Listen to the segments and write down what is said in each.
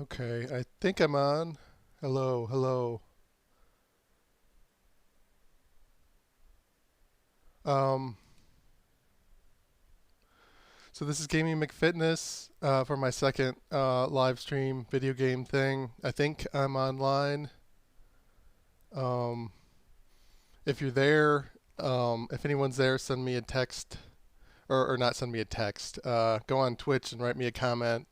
Okay, I think I'm on. Hello, hello. Um, so this is Gaming McFitness for my second live stream video game thing. I think I'm online. Um, if you're there, if anyone's there, send me a text, or not send me a text. Go on Twitch and write me a comment.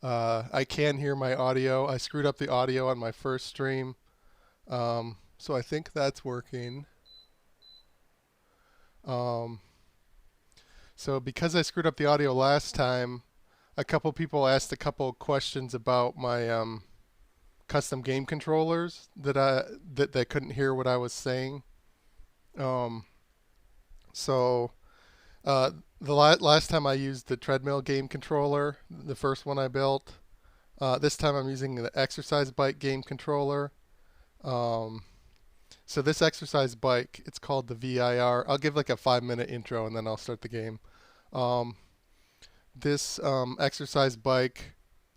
I can hear my audio. I screwed up the audio on my first stream, so I think that's working. Um, So because I screwed up the audio last time, a couple people asked a couple questions about my custom game controllers that they couldn't hear what I was saying. Um, so uh, last time I used the treadmill game controller, the first one I built. This time I'm using the exercise bike game controller. Um, so this exercise bike, it's called the VIR. I'll give like a 5-minute intro and then I'll start the game. Um, This exercise bike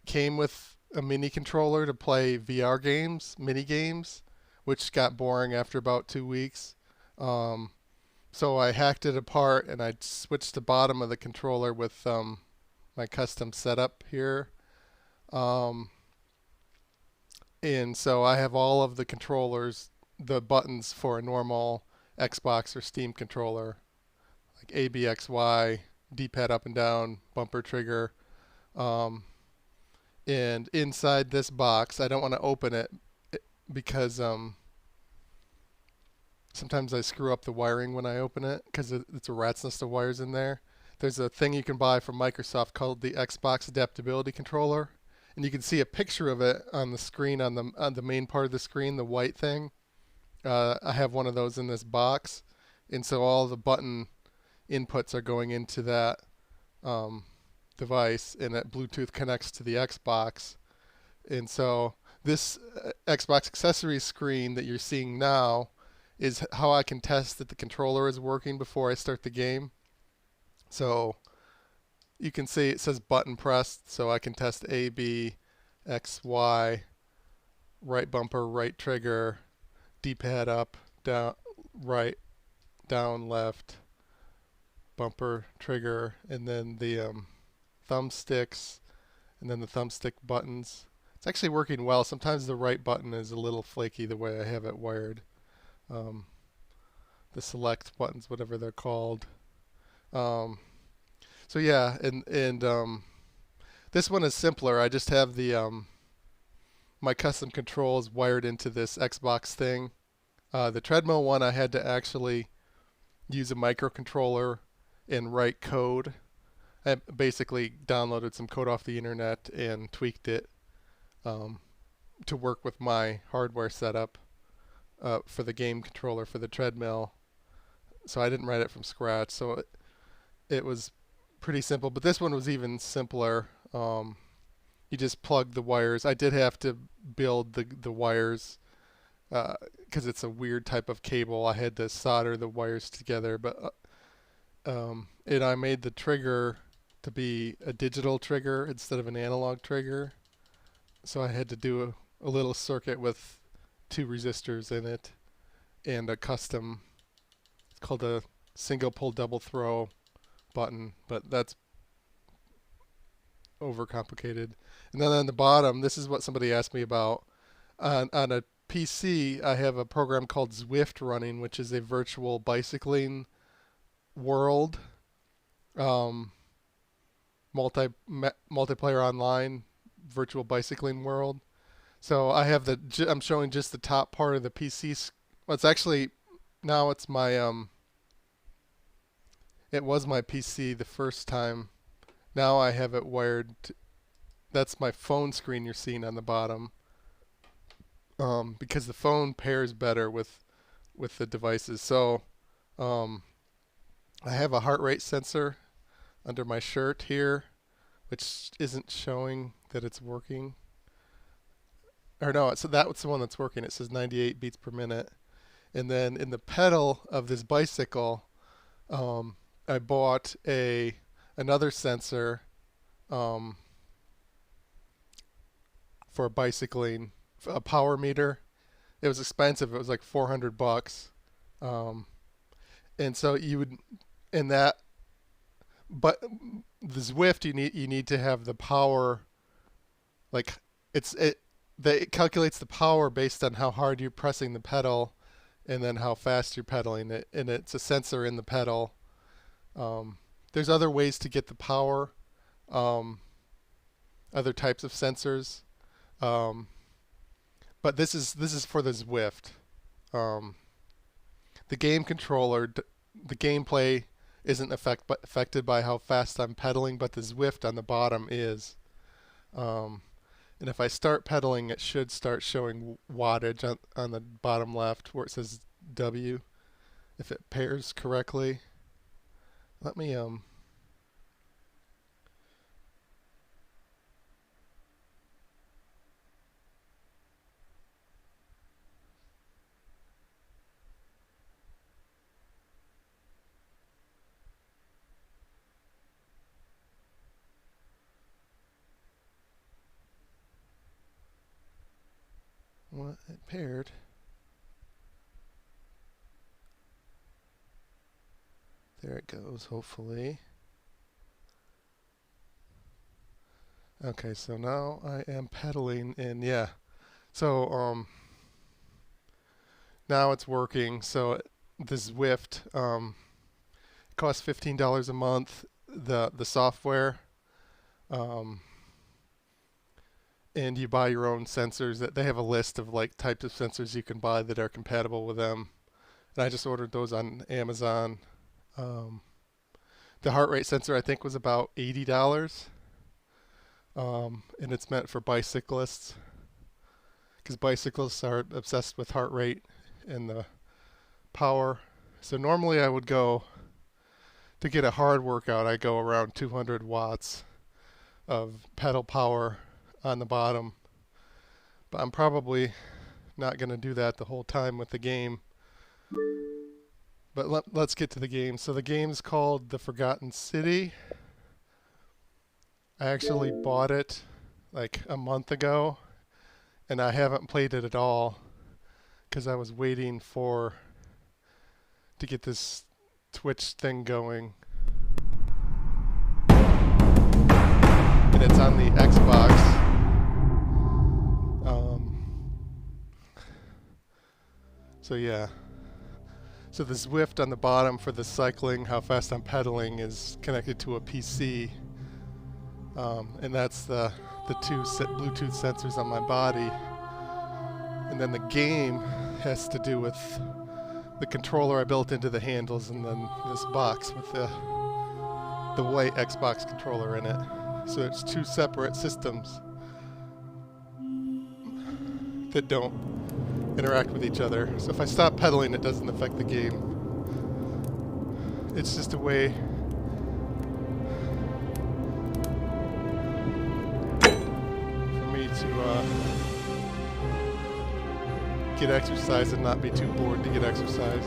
came with a mini controller to play VR games, mini games, which got boring after about 2 weeks. Um, so I hacked it apart and I switched the bottom of the controller with my custom setup here. Um, and so I have all of the controllers, the buttons for a normal Xbox or Steam controller, like A, B, X, Y, D-pad up and down, bumper trigger. Um, And inside this box, I don't want to open it because sometimes I screw up the wiring when I open it because it's a rat's nest of wires in there. There's a thing you can buy from Microsoft called the Xbox Adaptability Controller, and you can see a picture of it on the screen on the main part of the screen, the white thing. I have one of those in this box, and so all the button inputs are going into that um, device, and it Bluetooth connects to the Xbox. And so this Xbox accessories screen that you're seeing now is how I can test that the controller is working before I start the game. So you can see it says button pressed, so I can test A, B, X, Y, right bumper, right trigger, D-pad up, down, right, down, left, bumper, trigger, and then the thumbsticks, and then the thumbstick buttons. It's actually working well. Sometimes the right button is a little flaky the way I have it wired. Um, the select buttons, whatever they're called. Um, so yeah, and this one is simpler. I just have the my custom controls wired into this Xbox thing. The treadmill one, I had to actually use a microcontroller and write code. I basically downloaded some code off the internet and tweaked it um, to work with my hardware setup for the game controller for the treadmill. So I didn't write it from scratch. So it was pretty simple. But this one was even simpler. You just plug the wires. I did have to build the wires because it's a weird type of cable. I had to solder the wires together. But and I made the trigger to be a digital trigger instead of an analog trigger. So I had to do a little circuit with two resistors in it and a custom. It's called a single pull double throw button, but that's overcomplicated. And then on the bottom, this is what somebody asked me about. On a PC, I have a program called Zwift running, which is a virtual bicycling world, um, multiplayer online virtual bicycling world. So I have I'm showing just the top part of the PC. Well, it's actually now it's my it was my PC the first time. Now I have it wired. That's my phone screen you're seeing on the bottom. Because the phone pairs better with the devices. So um, I have a heart rate sensor under my shirt here, which isn't showing that it's working. Or no, so that's the one that's working. It says 98 beats per minute. And then in the pedal of this bicycle, um, I bought another sensor um, for a bicycling a power meter. It was expensive. It was like $400. Um, and so you would in that, but the Zwift you need to have the power, like it calculates the power based on how hard you're pressing the pedal and then how fast you're pedaling it, and it's a sensor in the pedal. There's other ways to get the power, um, other types of sensors, um, but this is for the Zwift. Um, the game controller, the gameplay isn't affected by how fast I'm pedaling, but the Zwift on the bottom is. Um, and if I start pedaling, it should start showing wattage on the bottom left where it says W, if it pairs correctly. Let me well, it paired. There it goes, hopefully. Okay, so now I am pedaling, and yeah. So now it's working. So the Zwift costs $15 a month. The software, um, and you buy your own sensors. That they have a list of like types of sensors you can buy that are compatible with them. And I just ordered those on Amazon. Um, the heart rate sensor I think was about $80, and it's meant for bicyclists because bicyclists are obsessed with heart rate and the power. So normally I would go to get a hard workout. I go around 200 watts of pedal power on the bottom, but I'm probably not going to do that the whole time with the game. But let's get to the game. So the game's called The Forgotten City. I actually bought it like a month ago, and I haven't played it at all because I was waiting to get this Twitch thing going. And it's on the Xbox. So yeah. So the Zwift on the bottom for the cycling, how fast I'm pedaling, is connected to a PC. And that's the two Bluetooth sensors on my body. And then the game has to do with the controller I built into the handles, and then this box with the white Xbox controller in it. So it's two separate systems that don't interact with each other. So if I stop pedaling, it doesn't affect the game. It's just a way for me to get exercise and not be too bored to get exercise.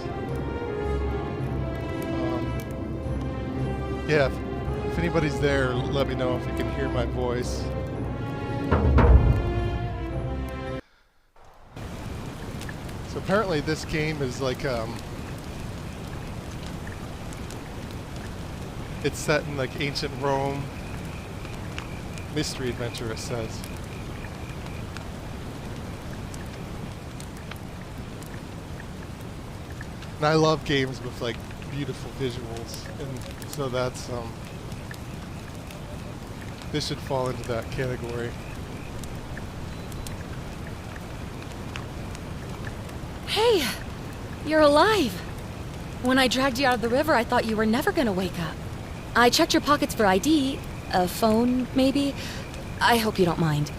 Yeah, if anybody's there, let me know if you can hear my voice. So apparently this game is like it's set in like ancient Rome. Mystery adventure, it says. And I love games with like beautiful visuals, and so that's this should fall into that category. Hey, you're alive. When I dragged you out of the river, I thought you were never gonna wake up. I checked your pockets for ID, a phone, maybe. I hope you don't mind.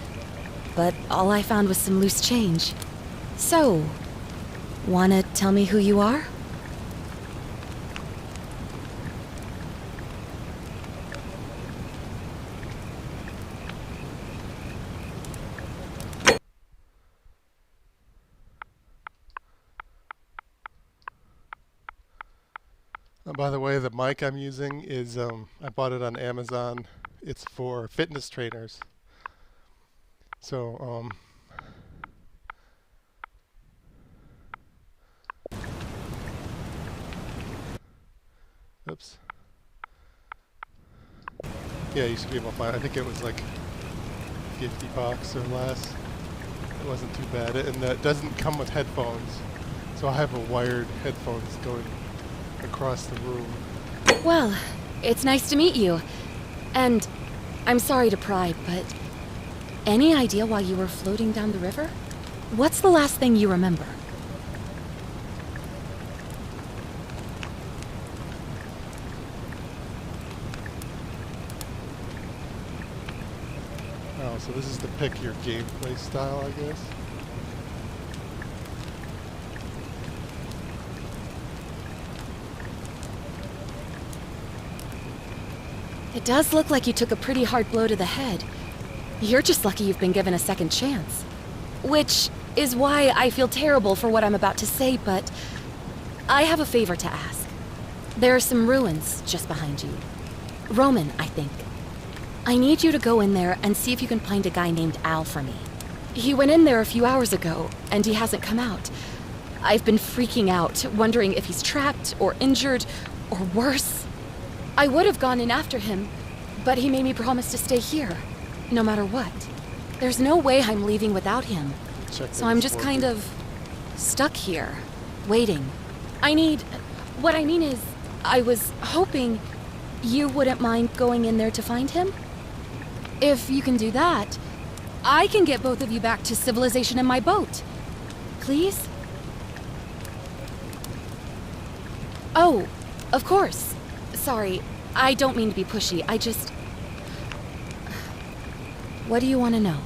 But all I found was some loose change. So, wanna tell me who you are? By the way, the mic I'm using is I bought it on Amazon. It's for fitness trainers. So, oops. Yeah, you should be able to find. I think it was like $50 or less. It wasn't too bad, and that doesn't come with headphones. So I have a wired headphones going across the room. Well, it's nice to meet you. And I'm sorry to pry, but any idea why you were floating down the river? What's the last thing you remember? Oh, so this is to pick your gameplay style, I guess. It does look like you took a pretty hard blow to the head. You're just lucky you've been given a second chance. Which is why I feel terrible for what I'm about to say, but I have a favor to ask. There are some ruins just behind you. Roman, I think. I need you to go in there and see if you can find a guy named Al for me. He went in there a few hours ago, and he hasn't come out. I've been freaking out, wondering if he's trapped or injured or worse. I would have gone in after him, but he made me promise to stay here, no matter what. There's no way I'm leaving without him. So I'm just kind of stuck here, waiting. What I mean is, I was hoping you wouldn't mind going in there to find him? If you can do that, I can get both of you back to civilization in my boat. Please? Oh, of course. Sorry, I don't mean to be pushy. What do you want to know?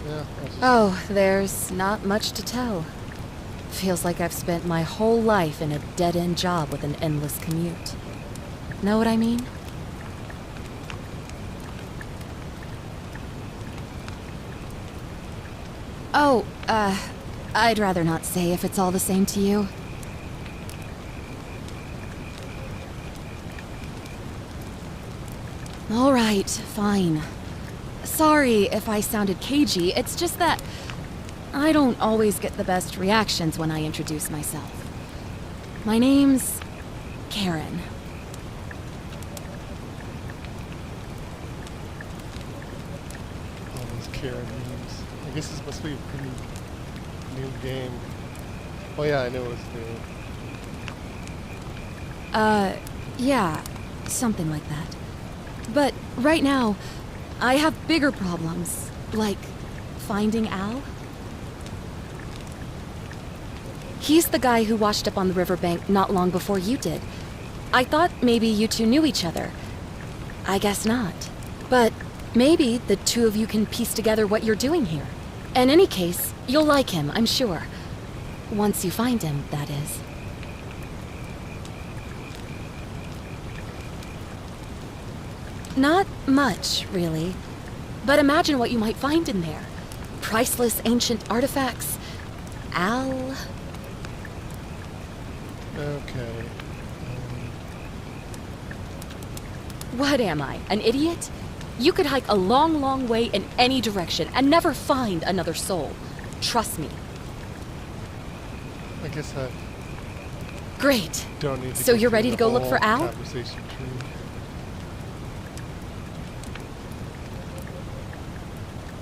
Yeah. Oh, there's not much to tell. Feels like I've spent my whole life in a dead-end job with an endless commute. Know what I mean? Oh, I'd rather not say if it's all the same to you. All right, fine. Sorry if I sounded cagey, it's just that I don't always get the best reactions when I introduce myself. My name's Karen. All those Karen memes. I guess this must be a pretty new game. Oh yeah, I know it was new. Yeah, something like that. But right now, I have bigger problems, like finding Al. He's the guy who washed up on the riverbank not long before you did. I thought maybe you two knew each other. I guess not. But maybe the two of you can piece together what you're doing here. In any case, you'll like him, I'm sure. Once you find him, that is. Not much, really. But imagine what you might find in there. Priceless ancient artifacts. Al... Okay. What am I, an idiot? You could hike a long, long way in any direction and never find another soul. Trust me. I guess I Great. don't need to So get you're through ready the to go look whole for Al? conversation tree.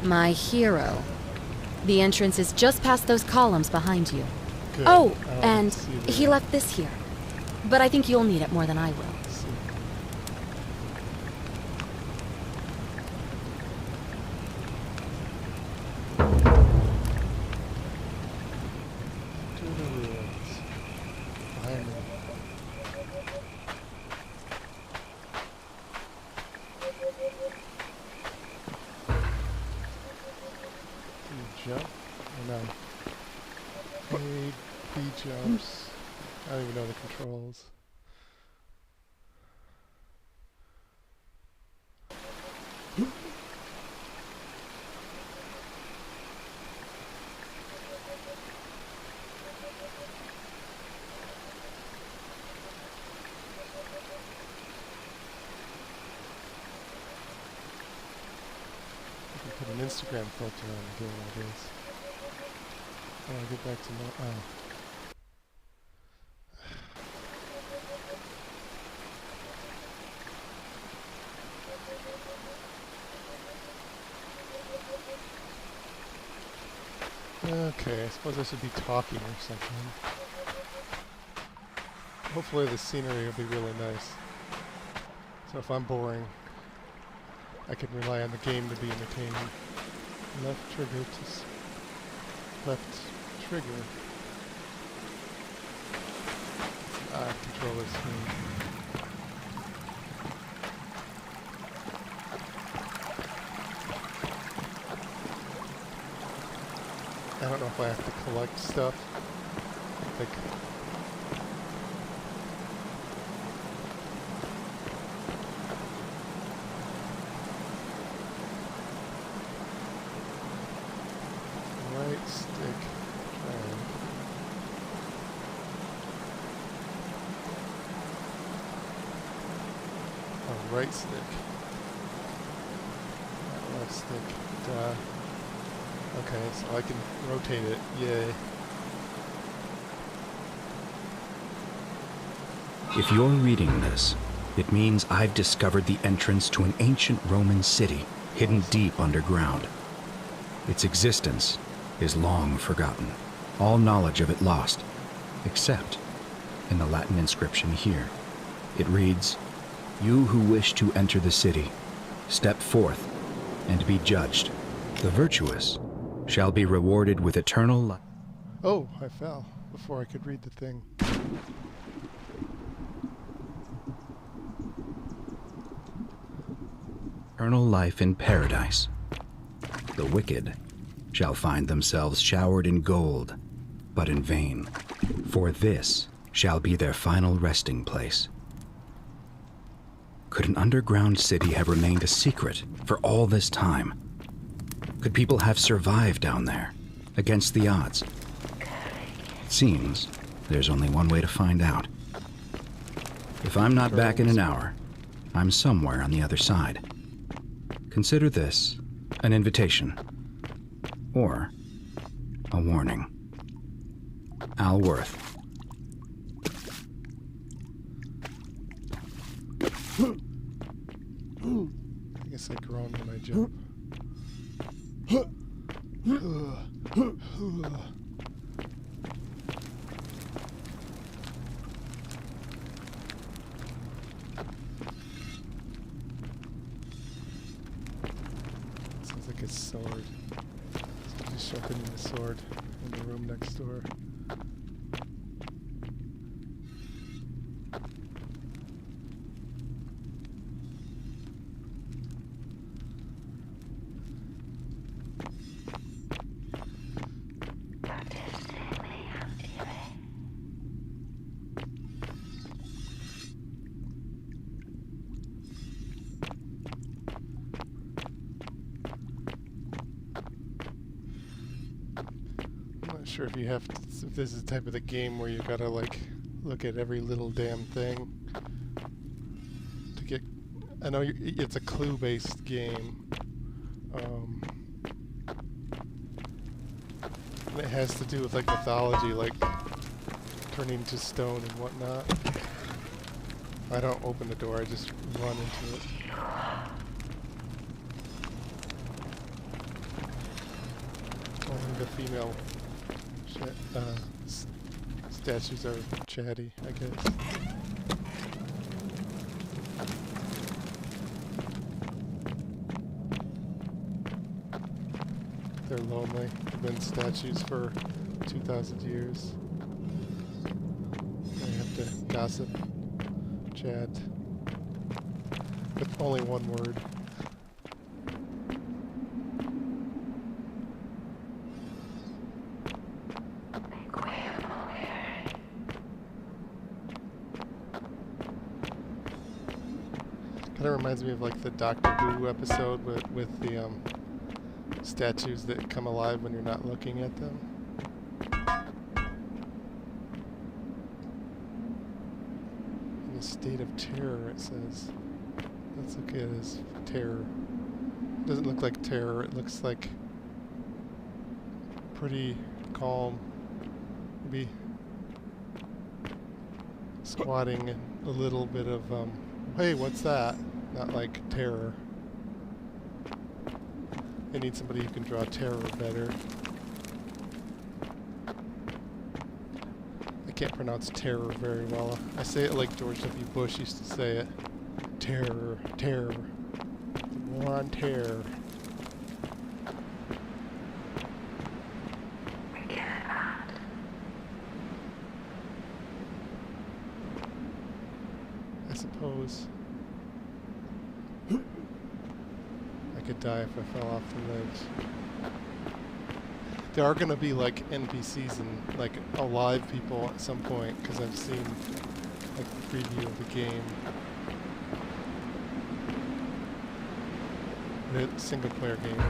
My hero. The entrance is just past those columns behind you. Good. Oh, I'll and see he the- left this here. But I think you'll need it more than I will. see. To the ruins. Behind me. Can you jump? Or no? A, B jumps. I don't even know the controls. You put an Instagram filter on the game, I guess. Oh, I'll get back to no. Oh. Okay, I suppose I should be talking or something. Hopefully the scenery will be really nice. So if I'm boring, I can rely on the game to be entertaining. Left trigger to left trigger. It's an odd controller screen. I don't know if I have to collect stuff. Like, right stick drag. Oh, right stick. Not left stick. Duh. Okay, so I can rotate it. Yay. If you're reading this, it means I've discovered the entrance to an ancient Roman city hidden deep underground. Its existence is long forgotten, all knowledge of it lost, except in the Latin inscription here. It reads, "You who wish to enter the city, step forth and be judged. The virtuous shall be rewarded with eternal life." Oh, I fell before I could read the thing. Eternal life in paradise. The wicked shall find themselves showered in gold, but in vain, for this shall be their final resting place. Could an underground city have remained a secret for all this time? Could people have survived down there, against the odds? It seems there's only one way to find out. If I'm not back in an hour, I'm somewhere on the other side. Consider this an invitation, or a warning. Al Worth. I guess I groan when I jump. Sounds like a sword. Somebody's sharpening a sword in the room next door. Sure if you have to, if this is the type of the game where you gotta like look at every little damn thing to get. I know it's a clue-based game, and it has to do with like mythology, like turning to stone and whatnot. I don't open the door; I just run into it. Only the female statues are chatty, I guess. They're lonely. They've been statues for 2,000 years. They have to gossip, chat, with only one word. Kind of reminds me of like the Doctor Who episode with the statues that come alive when you're not looking at them. In a state of terror, it says. Let's look at it as terror. Doesn't look like terror. It looks like pretty calm. Maybe squatting and a little bit of hey, what's that? Not like terror. I need somebody who can draw terror better. I can't pronounce terror very well. I say it like George W. Bush used to say it. Terror, terror. The war on terror. I suppose I could die if I fell off the ledge. There are going to be like NPCs and like alive people at some point, because I've seen like the preview of the game. The single player game.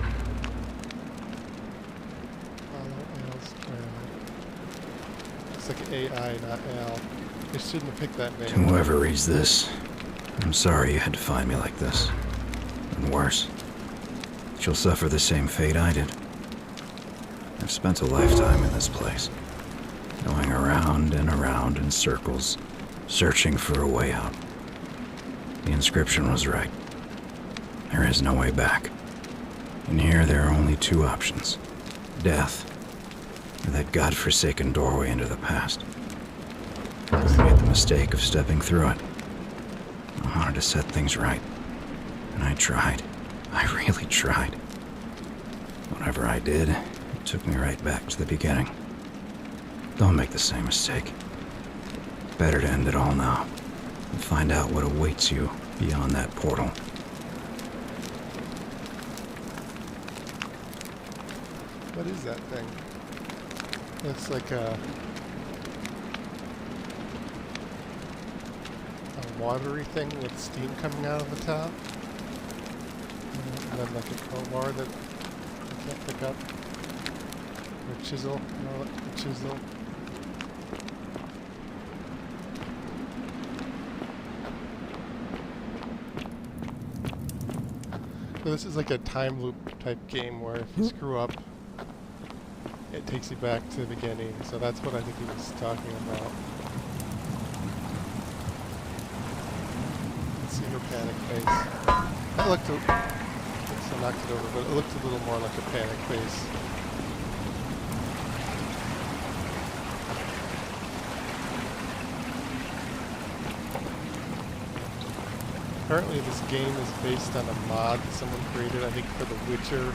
Follow Al's trail. It's like AI, not Al. They shouldn't have picked that name. To whoever reads this, I'm sorry you had to find me like this. And worse, you'll suffer the same fate I did. I've spent a lifetime in this place, going around and around in circles, searching for a way out. The inscription was right. There is no way back. And here there are only two options: death, or that godforsaken doorway into the past. I made the mistake of stepping through it. I wanted to set things right. And I tried. I really tried. Whatever I did, it took me right back to the beginning. Don't make the same mistake. Better to end it all now and find out what awaits you beyond that portal. What is that thing? Looks like a watery thing with steam coming out of the top. And then like a crowbar that I can't pick up. Or chisel. No, a chisel. So this is like a time loop type game where if you screw up, it takes you back to the beginning. So that's what I think he was talking about. See her panic face. That looked I knocked it over, but it looked a little more like a panic face. Apparently this game is based on a mod that someone created, I think, for The Witcher.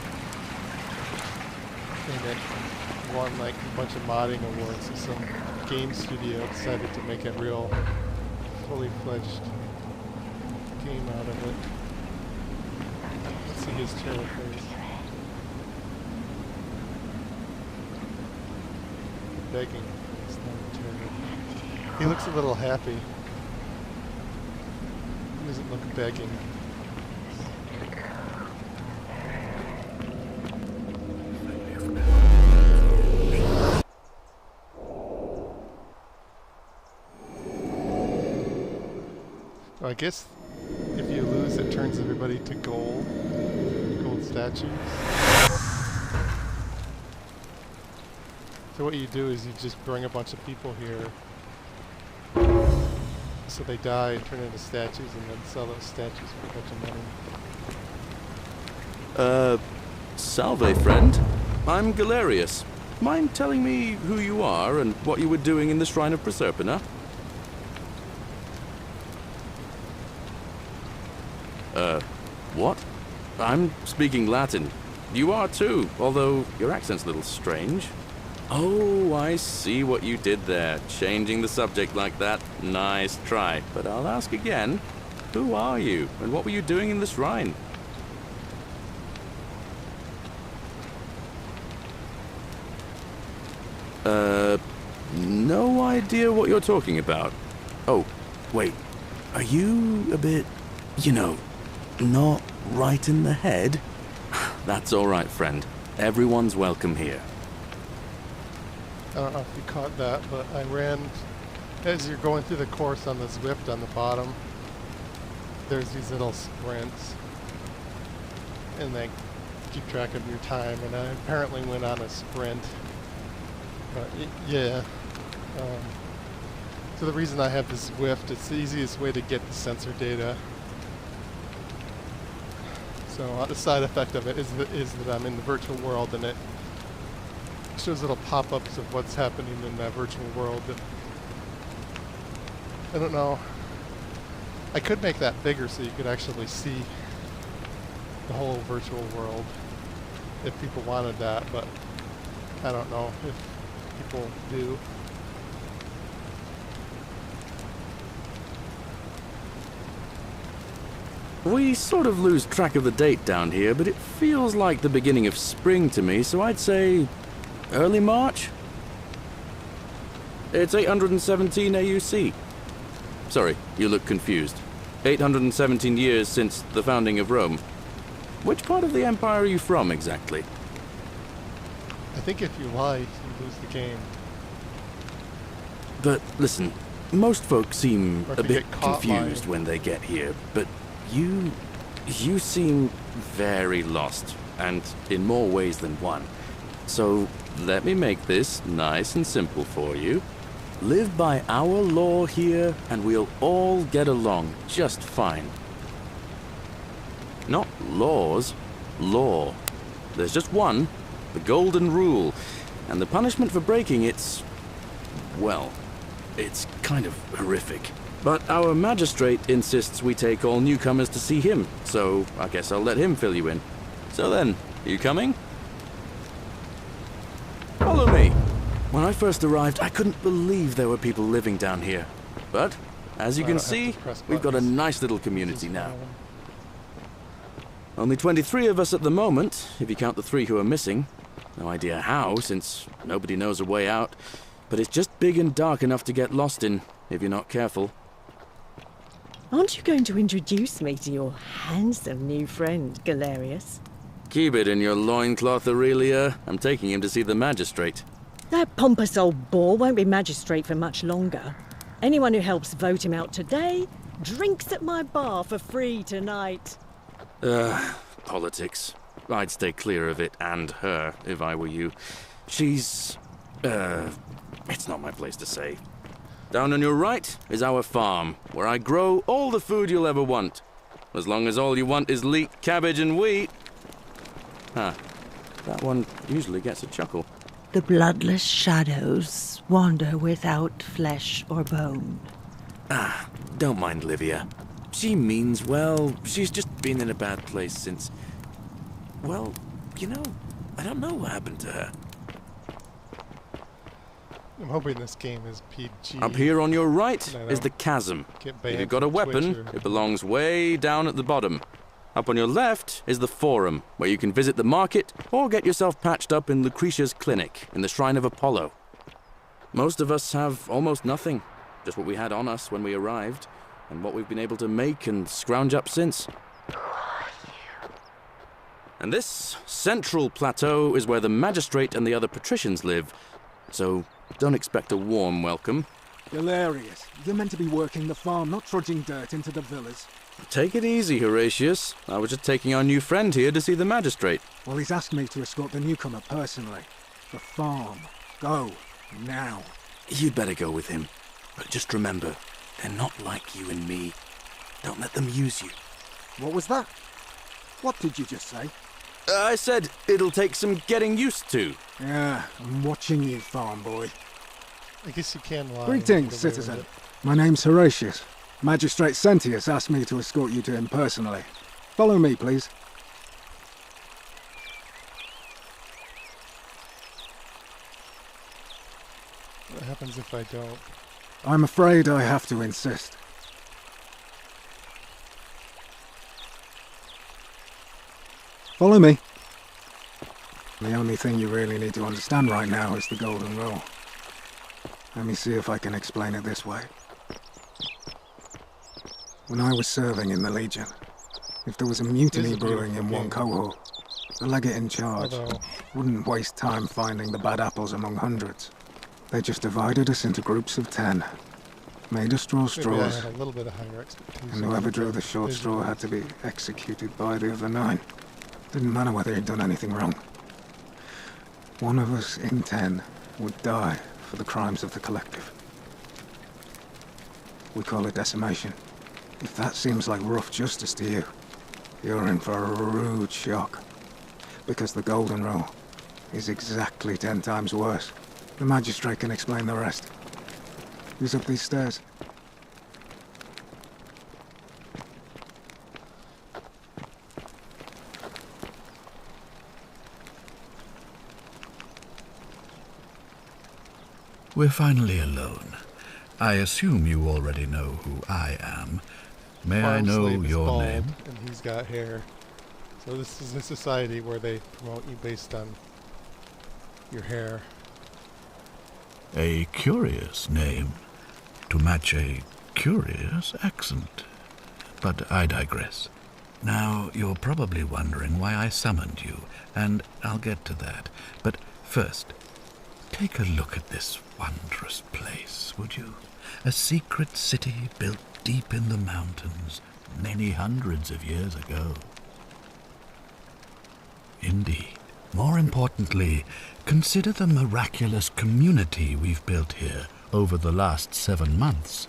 And it won like a bunch of modding awards, so some game studio decided to make a real fully fledged game out of it. Let's see his terror face. Begging. It's not terror. He looks a little happy. He doesn't look begging. I guess if you lose, it turns everybody to gold statues. So what you do is you just bring a bunch of people here, so they die and turn into statues, and then sell those statues for a bunch of money. Salve, friend. I'm Galerius. Mind telling me who you are and what you were doing in the Shrine of Proserpina? What? I'm speaking Latin. You are too, although your accent's a little strange. Oh, I see what you did there. Changing the subject like that. Nice try. But I'll ask again. Who are you, and what were you doing in the shrine? No idea what you're talking about. Oh, wait. Are you a bit, not right in the head? That's all right, friend. Everyone's welcome here. I don't know if you caught that, but I ran, as you're going through the course on the Zwift on the bottom, there's these little sprints. and they keep track of your time. And I apparently went on a sprint. But yeah. So the reason I have this Zwift, it's the easiest way to get the sensor data. So the side effect of it is that I'm in the virtual world, and it shows little pop-ups of what's happening in that virtual world. And I don't know. I could make that bigger so you could actually see the whole virtual world if people wanted that, but I don't know if people do. We sort of lose track of the date down here, but it feels like the beginning of spring to me, so I'd say early March? It's 817 AUC. Sorry, you look confused. 817 years since the founding of Rome. Which part of the Empire are you from, exactly? I think if you lie, you lose the game. But listen, most folks seem Or if a you bit get caught confused lying. when they get here, but you seem very lost, and in more ways than one. So let me make this nice and simple for you. Live by our law here, and we'll all get along just fine. Not laws, law. There's just one, the golden rule, and the punishment for breaking it's, well, it's kind of horrific. But our magistrate insists we take all newcomers to see him, so I guess I'll let him fill you in. So then, you coming? Follow me. When I first arrived, I couldn't believe there were people living down here. But, as you I can don't have see, to press we've got a buttons. nice little community Just now. follow. Only 23 of us at the moment, if you count the 3 who are missing. No idea how, since nobody knows a way out. But it's just big and dark enough to get lost in, if you're not careful. Aren't you going to introduce me to your handsome new friend, Galerius? Keep it in your loincloth, Aurelia. I'm taking him to see the magistrate. That pompous old bore won't be magistrate for much longer. Anyone who helps vote him out today drinks at my bar for free tonight. Politics. I'd stay clear of it, and her, if I were you. She's... it's not my place to say. Down on your right is our farm, where I grow all the food you'll ever want. As long as all you want is leek, cabbage, and wheat. Huh. That one usually gets a chuckle. The bloodless shadows wander without flesh or bone. Don't mind Livia. She means well. She's just been in a bad place since... Well, you know, I don't know what happened to her. I'm hoping this game is PG. Up here on your right No, is no. the chasm. Get If banned you've got a from weapon, Twitch or- it belongs way down at the bottom. Up on your left is the forum, where you can visit the market or get yourself patched up in Lucretia's clinic in the Shrine of Apollo. Most of us have almost nothing, just what we had on us when we arrived, and what we've been able to make and scrounge up since. And this central plateau is where the magistrate and the other patricians live, so don't expect a warm welcome. Hilarious. You're meant to be working the farm, not trudging dirt into the villas. Take it easy, Horatius. I was just taking our new friend here to see the magistrate. Well, he's asked me to escort the newcomer personally. The farm. Go. Now. You'd better go with him. But just remember, they're not like you and me. Don't let them use you. What was that? What did you just say? I said it'll take some getting used to. Yeah, I'm watching you, farm boy. I guess you can lie. Greetings, and get away with citizen. it. My name's Horatius. Magistrate Sentius asked me to escort you to him personally. Follow me, please. What happens if I don't? I'm afraid I have to insist. Follow me. The only thing you really need to understand right now is the Golden Rule. Let me see if I can explain it this way. When I was serving in the Legion, if there was a mutiny This is a brewing in beautiful one game. cohort, the legate in charge Although, wouldn't waste time finding the bad apples among hundreds. They just divided us into groups of 10, made us draw maybe I straws, had a little bit of higher expectations. and whoever drew the but short visually- straw had to be executed by the other 9. Didn't matter whether he'd done anything wrong. One of us in 10 would die for the crimes of the collective. We call it decimation. If that seems like rough justice to you, you're in for a rude shock. Because the Golden Rule is exactly 10 times worse. The magistrate can explain the rest. Who's up these stairs? We're finally alone. I assume you already know who I am. May I know Farmslave is your bald, name? And he's got hair. So this is a society where they promote you based on your hair. A curious name to match a curious accent. But I digress. Now, you're probably wondering why I summoned you, and I'll get to that. But first, take a look at this wondrous place, would you? A secret city built deep in the mountains many hundreds of years ago. Indeed. More importantly, consider the miraculous community we've built here over the last 7 months.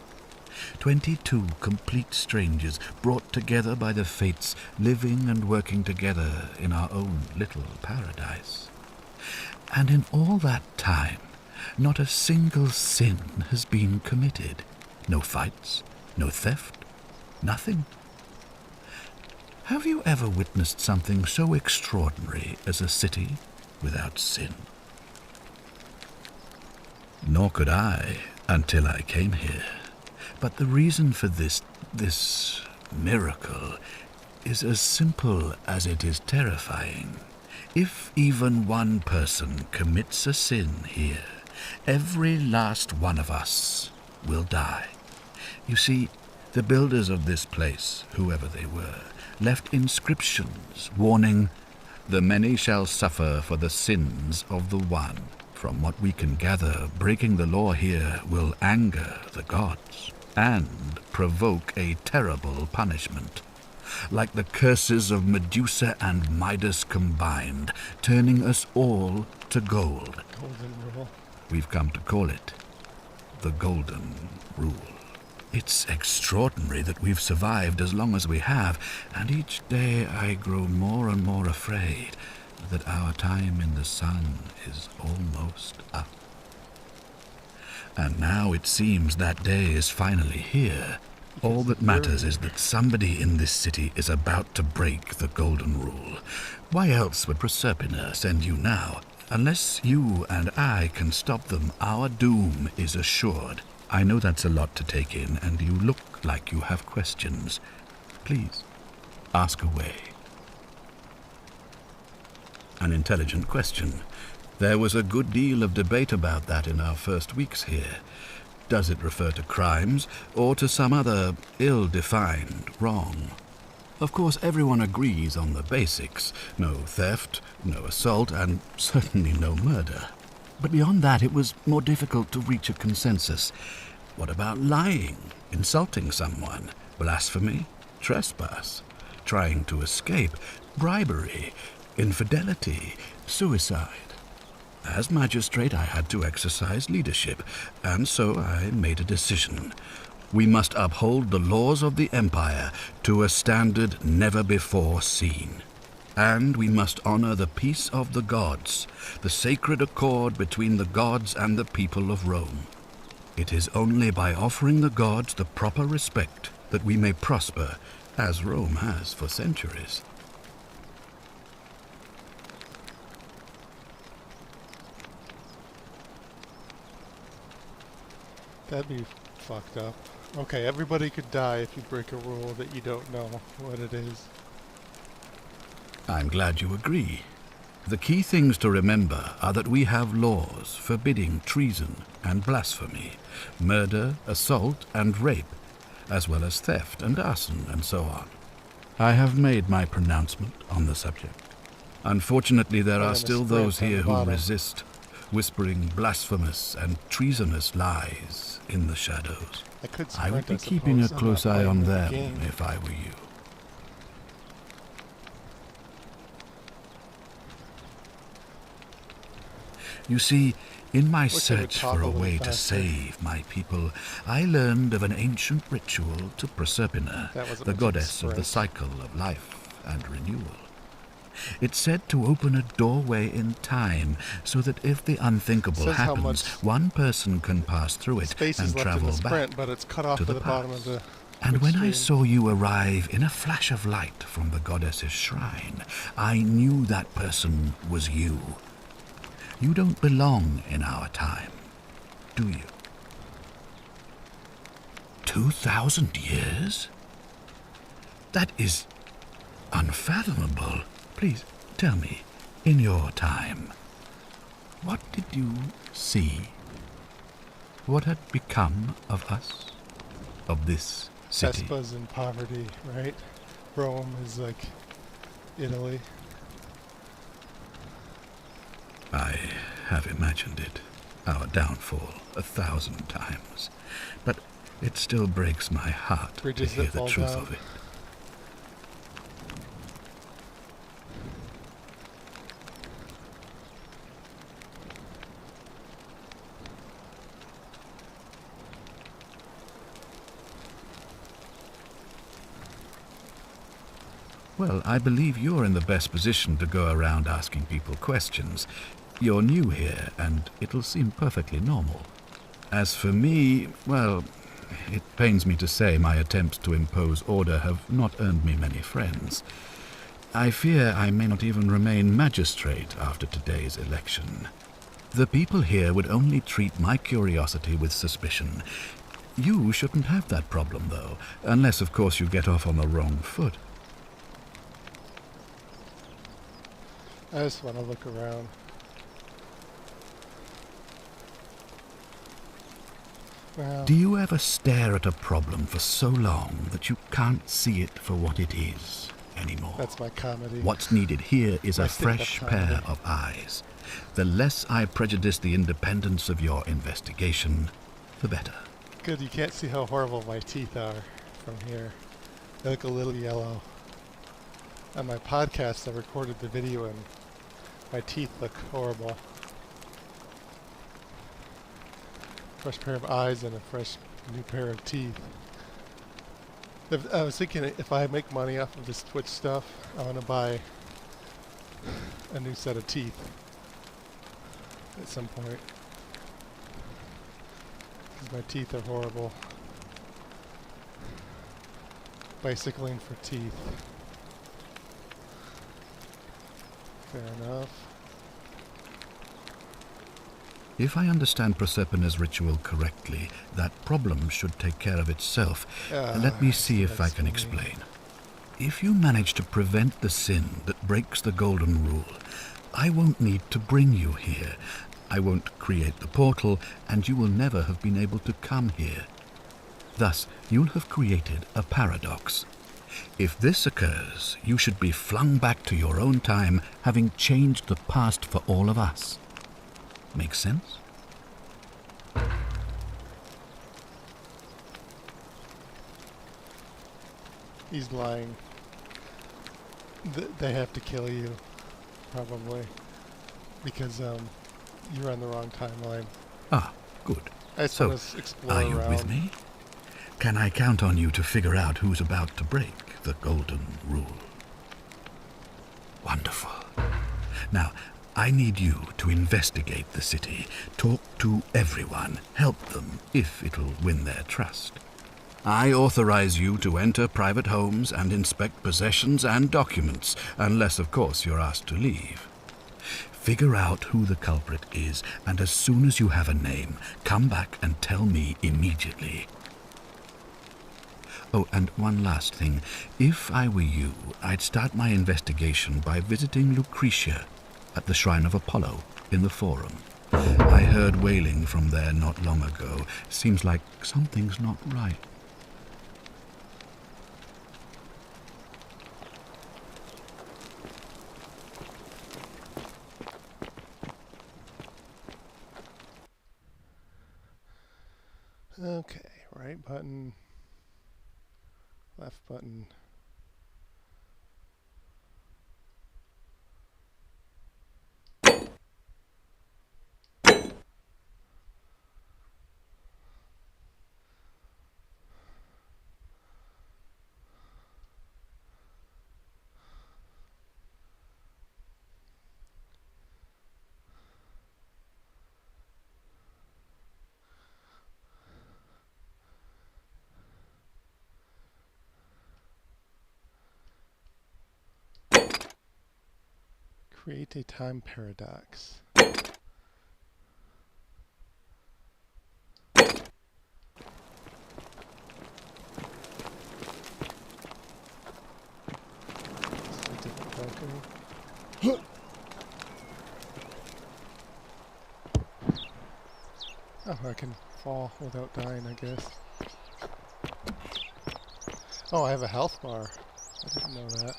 22 complete strangers brought together by the fates, living and working together in our own little paradise. And in all that time, not a single sin has been committed. No fights, no theft, nothing. Have you ever witnessed something so extraordinary as a city without sin? Nor could I until I came here. But the reason for this miracle is as simple as it is terrifying. If even one person commits a sin here, every last one of us will die. You see, the builders of this place, whoever they were, left inscriptions warning, "The many shall suffer for the sins of the one." From what we can gather, breaking the law here will anger the gods and provoke a terrible punishment. Like the curses of Medusa and Midas combined, turning us all to gold. Golden Rule. We've come to call it the Golden Rule. It's extraordinary that we've survived as long as we have, and each day I grow more and more afraid that our time in the sun is almost up. And now it seems that day is finally here. All that matters is that somebody in this city is about to break the Golden Rule. Why else would Proserpina send you now? Unless you and I can stop them, our doom is assured. I know that's a lot to take in, and you look like you have questions. Please, ask away. An intelligent question. There was a good deal of debate about that in our first weeks here. Does it refer to crimes, or to some other ill-defined wrong? Of course, everyone agrees on the basics. No theft, no assault, and certainly no murder. But beyond that, it was more difficult to reach a consensus. What about lying, insulting someone, blasphemy, trespass, trying to escape, bribery, infidelity, suicide? As magistrate, I had to exercise leadership, and so I made a decision. We must uphold the laws of the Empire to a standard never before seen. And we must honor the peace of the gods, the sacred accord between the gods and the people of Rome. It is only by offering the gods the proper respect that we may prosper, as Rome has for centuries. That'd be fucked up. Okay, everybody could die if you break a rule that you don't know what it is. I'm glad you agree. The key things to remember are that we have laws forbidding treason and blasphemy, murder, assault, and rape, as well as theft and arson and so on. I have made my pronouncement on the subject. Unfortunately, there are still those here who resist, whispering blasphemous and treasonous lies in the shadows. I would be keeping a close eye on them if I were you. You see, in my Wish they would search talk for a a little way to faster. save my people, I learned of an ancient ritual to Proserpina, That wasn't the much of a goddess of the sprint. cycle of life and renewal. It's said to open a doorway in time, so that if the unthinkable Says how happens, much one person can pass through it space and is left in travel the back sprint, but it's cut off to at the the bottom of past. the And quick when I stream. saw you arrive in a flash of light from the goddess's shrine, I knew that person was you. You don't belong in our time, do you? 2,000 years? That is unfathomable. Please tell me, in your time, what did you see? What had become of us? Of this city? Vespa's in poverty, right? Rome is like Italy. I have imagined it, our downfall, 1,000 times. But it still breaks my heart Bridges to hear that the fall truth down. of it. Well, I believe you're in the best position to go around asking people questions. You're new here, and it'll seem perfectly normal. As for me, well, it pains me to say my attempts to impose order have not earned me many friends. I fear I may not even remain magistrate after today's election. The people here would only treat my curiosity with suspicion. You shouldn't have that problem, though, unless, of course, you get off on the wrong foot. I just want to look around. Well, Do you ever stare at a problem for so long that you can't see it for what it is anymore? that's my comedy. What's needed here is My a stand-up fresh comedy. pair of eyes. The less I prejudice the independence of your investigation, the better. Good, you can't see how horrible my teeth are from here. They look a little yellow. On my podcast, I recorded the video and my teeth look horrible. Fresh pair of eyes and a fresh new pair of teeth. I was thinking if I make money off of this Twitch stuff, I want to buy a new set of teeth at some point. Because my teeth are horrible. Bicycling for teeth. Fair enough. If I understand Proserpina's ritual correctly, that problem should take care of itself. Let me see if I can explain. If you manage to prevent the sin that breaks the Golden Rule, I won't need to bring you here. I won't create the portal, and you will never have been able to come here. Thus, you'll have created a paradox. If this occurs, you should be flung back to your own time, having changed the past for all of us. Make sense? He's lying. They have to kill you, probably, because you're on the wrong timeline. Ah, good. I just So, want to explore are you around. with me? Can I count on you to figure out who's about to break the Golden Rule? Wonderful. Now, I need you to investigate the city, talk to everyone, help them if it'll win their trust. I authorize you to enter private homes and inspect possessions and documents, unless, of course, you're asked to leave. Figure out who the culprit is, and as soon as you have a name, come back and tell me immediately. Oh, and one last thing. If I were you, I'd start my investigation by visiting Lucretia at the Shrine of Apollo in the Forum. I heard wailing from there not long ago. Seems like something's not right. Okay, right button, left button. Create a time paradox. Oh, I can fall without dying, I guess. Oh, I have a health bar. I didn't know that.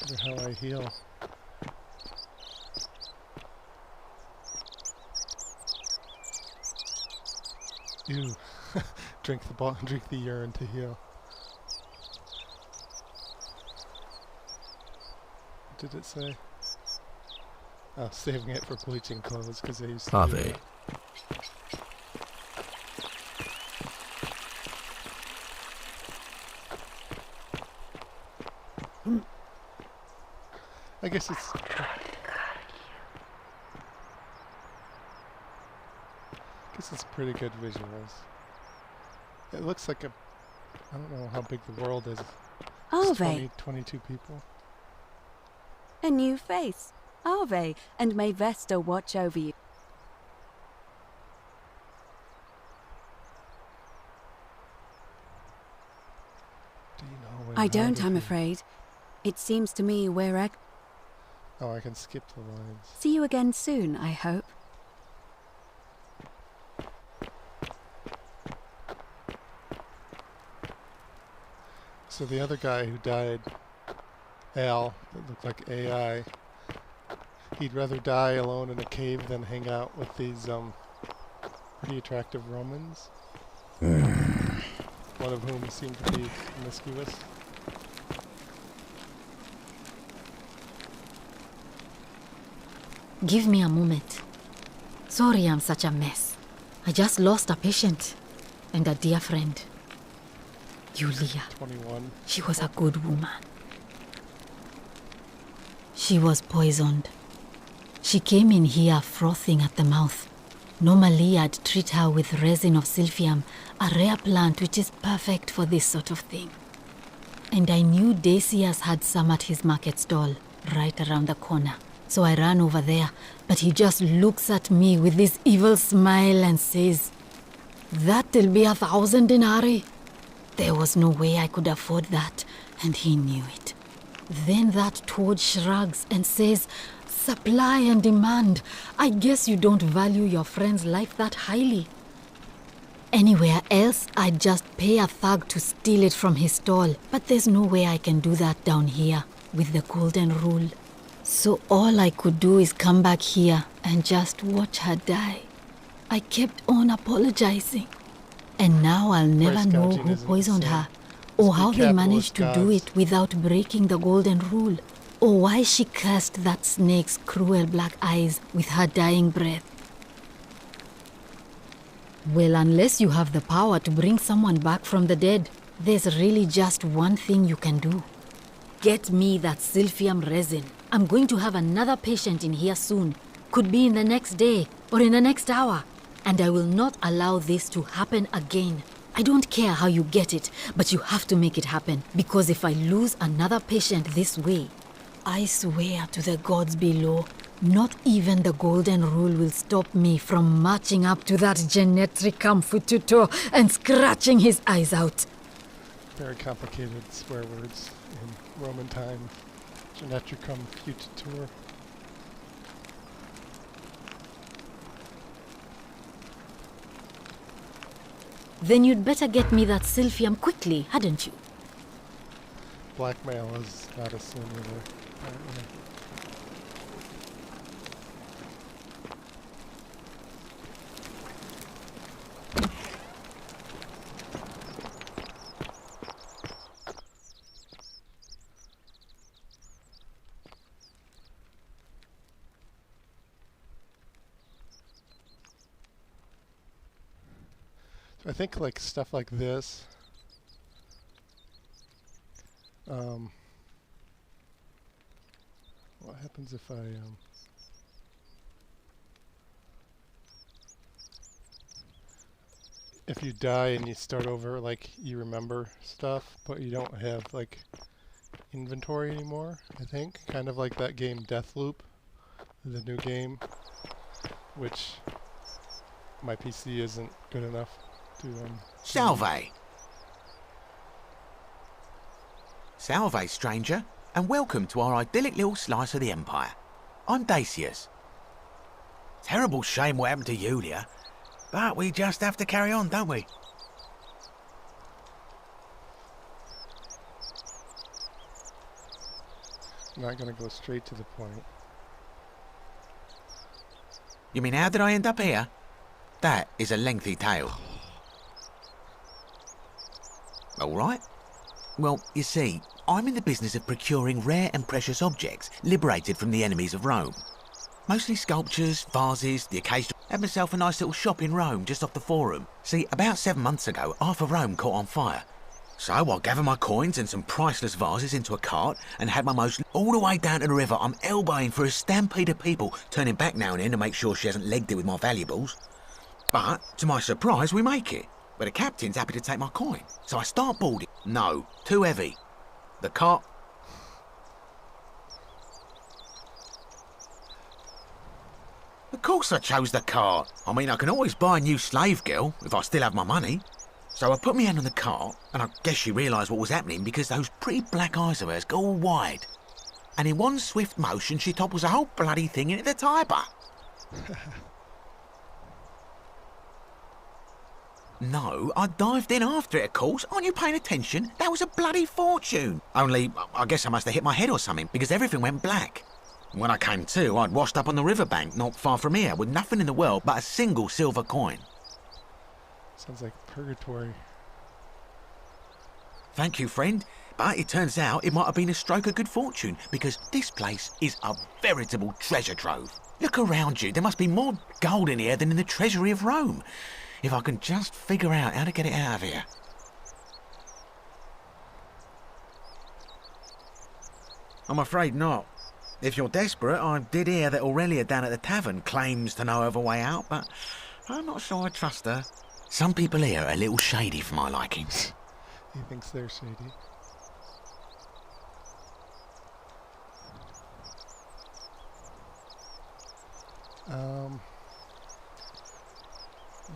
Wonder how I heal. Ew. Drink the urine to heal. What did it say? Oh, saving it for bleaching clothes because I used to do Harvey. that. I guess it's... pretty good visuals. It looks like a... I don't know how big the world is. It's Harvey, 22 people. a new face. Harvey, and may Vesta watch over you. Do you know where I don't, I'm Harvey- afraid. It seems to me we're Oh, I can skip the lines. See you again soon, I hope. So the other guy who died, Al, that looked like AI, he'd rather die alone in a cave than hang out with these pretty attractive Romans. One of whom seemed to be promiscuous. Give me a moment. Sorry I'm such a mess. I just lost a patient and a dear friend. Yulia. 21. She was a good woman. She was poisoned. She came in here frothing at the mouth. Normally I'd treat her with resin of silphium, a rare plant which is perfect for this sort of thing. And I knew Decius had some at his market stall, right around the corner. So I ran over there, but he just looks at me with this evil smile and says, "That'll be 1,000 denarii." There was no way I could afford that, and he knew it. Then that toad shrugs and says, "Supply and demand. I guess you don't value your friend's life that highly." Anywhere else, I'd just pay a thug to steal it from his stall, but there's no way I can do that down here with the golden rule. So all I could do is come back here and just watch her die. I kept on apologizing. And now I'll never Price know gouging who isn't poisoned the same. her, or Must be how they managed to capitalist do gods. it without breaking the golden rule, or why she cursed that snake's cruel black eyes with her dying breath. Well, unless you have the power to bring someone back from the dead, there's really just one thing you can do. Get me that silphium resin. I'm going to have another patient in here soon. Could be in the next day or in the next hour. And I will not allow this to happen again. I don't care how you get it, but you have to make it happen. Because if I lose another patient this way, I swear to the gods below, not even the golden rule will stop me from marching up to that Genetricum Fututo and scratching his eyes out. Very complicated swear words in Roman time. Genetricum Fututur. Then you'd better get me that silphium quickly, hadn't you? Blackmail is not a sin either, apparently. So I think like stuff like this, what happens if I if you die and you start over, like you remember stuff, but you don't have like, inventory anymore, I think. Kind of like that game Deathloop, the new game, which my PC isn't good enough to... Salve! Salve, stranger, and welcome to our idyllic little slice of the Empire. I'm Dacius. Terrible shame what happened to Yulia, but we just have to carry on, don't we? I'm not going to go straight to the point. You mean, how did I end up here? That is a lengthy tale. All right. Well, you see, I'm in the business of procuring rare and precious objects liberated from the enemies of Rome. Mostly sculptures, vases, the occasional... Had myself a nice little shop in Rome, just off the Forum. See, about 7 months ago, half of Rome caught on fire. So I gathered my coins and some priceless vases into a cart and had my most... All the way down to the river, I'm elbowing for a stampede of people, turning back now and then to make sure she hasn't legged it with my valuables. But, to my surprise, we make it. But the captain's happy to take my coin. So I start boarding. No, too heavy. The cart... Of course I chose the cart. I mean, I can always buy a new slave girl, if I still have my money. So I put my hand on the cart, and I guess she realised what was happening because those pretty black eyes of hers go all wide. And in one swift motion, she topples the whole bloody thing into the Tiber. No, I dived in after it, of course. Aren't you paying attention? That was a bloody fortune. Only, I guess I must have hit my head or something, because everything went black. When I came to, I'd washed up on the riverbank, not far from here, with nothing in the world but a single silver coin. Sounds like purgatory. Thank you, friend. But it turns out it might have been a stroke of good fortune, because this place is a veritable treasure trove. Look around you. There must be more gold in here than in the treasury of Rome. If I can just figure out how to get it out of here. I'm afraid not. If you're desperate, I did hear that Aurelia down at the tavern claims to know of a way out, but I'm not sure I trust her. Some people here are a little shady for my liking. He thinks they're shady.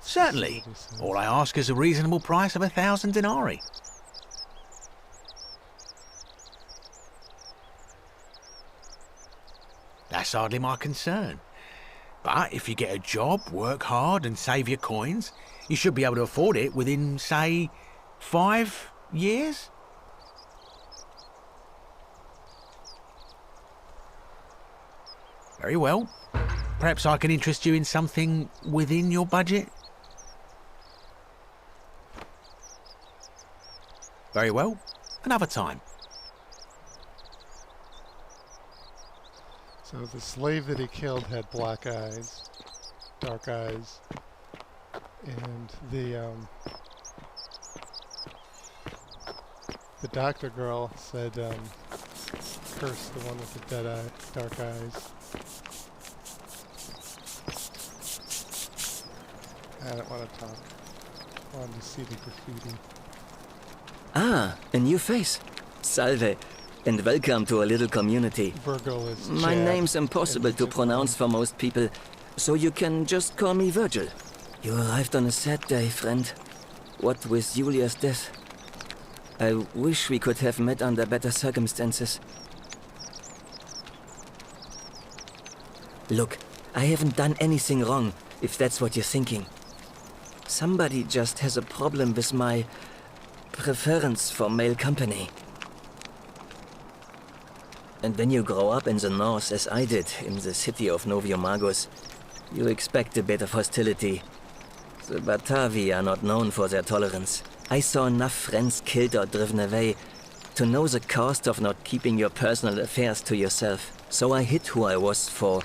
Certainly. All I ask is a reasonable price of 1,000 denarii. That's hardly my concern. But if you get a job, work hard and save your coins, you should be able to afford it within, say, 5 years? Very well. Perhaps I can interest you in something within your budget? Very well. Another time. So the slave that he killed had black eyes, dark eyes, and the doctor girl said, curse the one with the dead eye, dark eyes. I don't want to talk. I wanted to see the graffiti. Ah, a new face. Salve, and welcome to a little community. Virgil is My Chad, name's impossible to pronounce for most people, so you can just call me Virgil. You arrived on a sad day, friend. What with Julia's death. I wish we could have met under better circumstances. Look, I haven't done anything wrong, if that's what you're thinking. Somebody just has a problem with my preference for male company. And when you grow up in the north, as I did, in the city of Noviomagus, you expect a bit of hostility. The Batavi are not known for their tolerance. I saw enough friends killed or driven away to know the cost of not keeping your personal affairs to yourself. So I hid who I was for,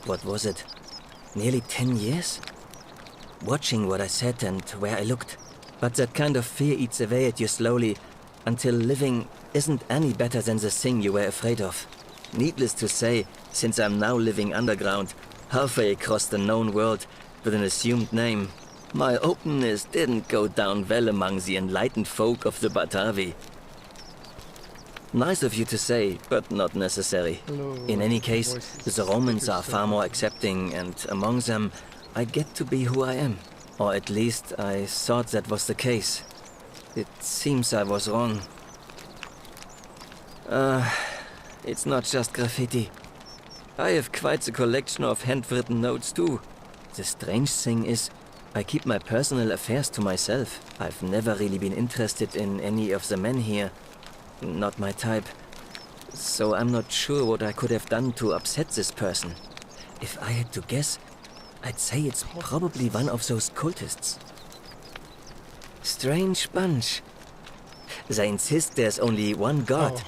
what was it, nearly 10 years? Watching what I said and where I looked. But that kind of fear eats away at you slowly, until living isn't any better than the thing you were afraid of. Needless to say, since I'm now living underground, halfway across the known world, with an assumed name, my openness didn't go down well among the enlightened folk of the Batavi. Nice of you to say, but not necessary. Hello, In any case, voices, the Romans stickers, are far more accepting, and among them, I get to be who I am. Or at least I thought that was the case. It seems I was wrong. It's not just graffiti. I have quite the collection of handwritten notes too. The strange thing is, I keep my personal affairs to myself. I've never really been interested in any of the men here. Not my type. So I'm not sure what I could have done to upset this person. If I had to guess, I'd say it's probably one of those cultists. Strange bunch. They insist there's only one god,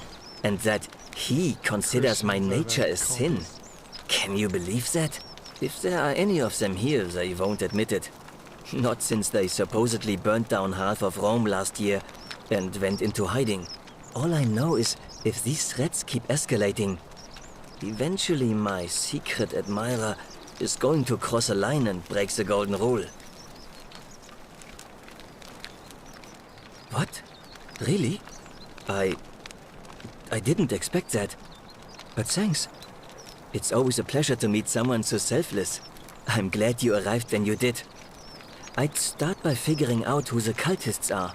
and that he considers my nature a sin. Can you believe that? If there are any of them here, they won't admit it. Not since they supposedly burnt down half of Rome last year and went into hiding. All I know is, if these threats keep escalating, eventually my secret admirer is going to cross a line and break the golden rule. What? Really? I didn't expect that. But thanks. It's always a pleasure to meet someone so selfless. I'm glad you arrived when you did. I'd start by figuring out who the cultists are.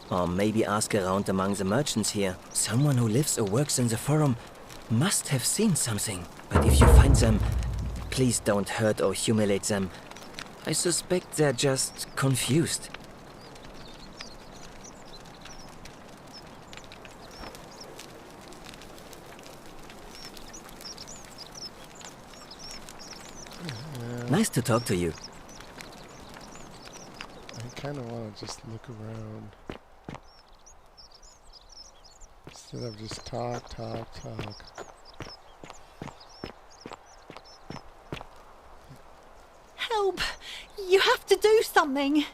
Or maybe ask around among the merchants here. Someone who lives or works in the forum must have seen something. But if you find them, please don't hurt or humiliate them. I suspect they're just confused. Nice to talk to you. I kind of want to just look around. Instead of just talk. Help! You have to do something!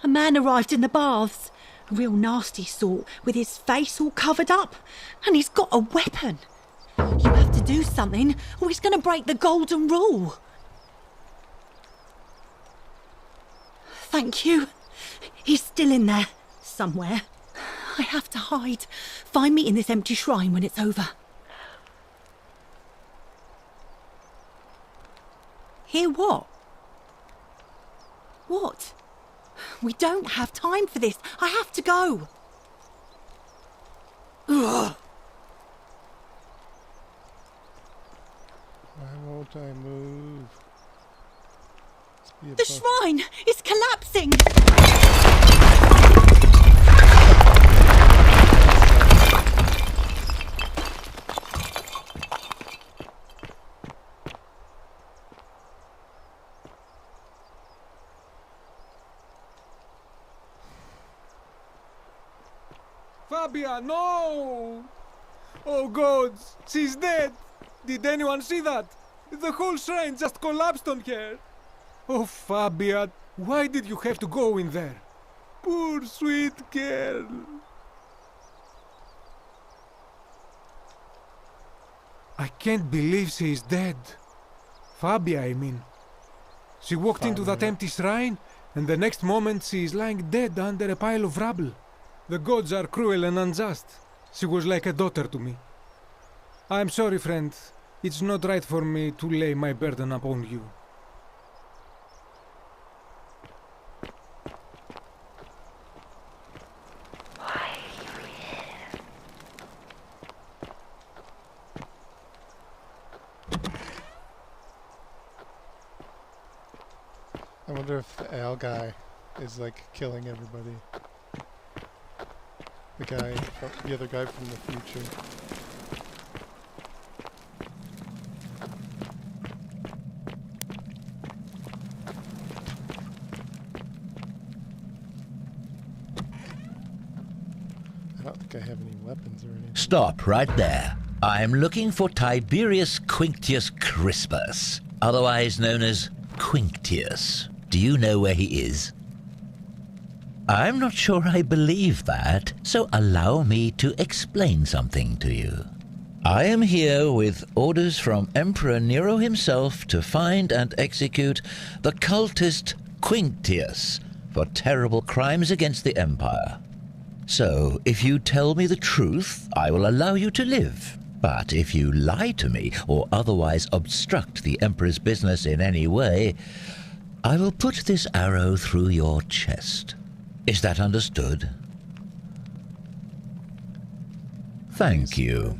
A man arrived in the baths. A real nasty sort, with his face all covered up. And he's got a weapon. You have to do something, or he's going to break the golden rule. Thank you. He's still in there, somewhere. I have to hide. Find me in this empty shrine when it's over. Hear what? What? We don't have time for this. I have to go. Ugh. Why won't I move? The shrine is collapsing! Fabia, no! Oh gods, she's dead! Did anyone see that? The whole shrine just collapsed on her! Oh, Fabia, why did you have to go in there? Poor sweet girl. I can't believe she is dead. Fabia, I mean. She walked into that empty shrine, and the next moment she is lying dead under a pile of rubble. The gods are cruel and unjust. She was like a daughter to me. I'm sorry, friend. It's not right for me to lay my burden upon you. I wonder if the Al guy is like killing everybody. The other guy from the future. I don't think I have any weapons or anything. Stop right there. I'm looking for Tiberius Quinctius Crispus, otherwise known as Quinctius. Do you know where he is? I'm not sure I believe that, so allow me to explain something to you. I am here with orders from Emperor Nero himself to find and execute the cultist Quinctius for terrible crimes against the Empire. So, if you tell me the truth, I will allow you to live. But if you lie to me or otherwise obstruct the Emperor's business in any way, I will put this arrow through your chest. Is that understood? Thank you.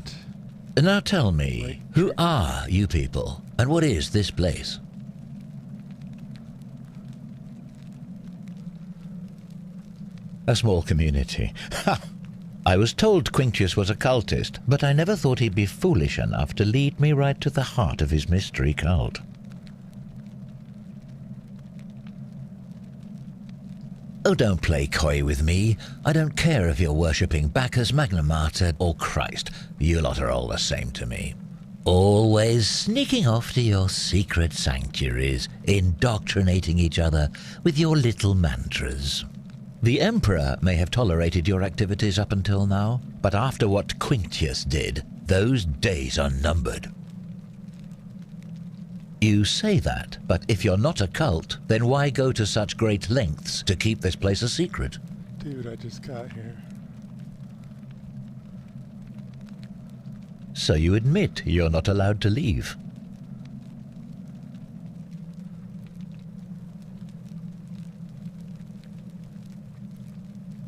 Now tell me, who are you people, and what is this place? A small community. Ha! I was told Quinctius was a cultist, but I never thought he'd be foolish enough to lead me right to the heart of his mystery cult. Oh, don't play coy with me. I don't care if you're worshipping Bacchus, Magna Mater, or Christ. You lot are all the same to me. Always sneaking off to your secret sanctuaries, indoctrinating each other with your little mantras. The Emperor may have tolerated your activities up until now, but after what Quinctius did, those days are numbered. You say that, but if you're not a cult, then why go to such great lengths to keep this place a secret? Dude, I just got here. So you admit you're not allowed to leave?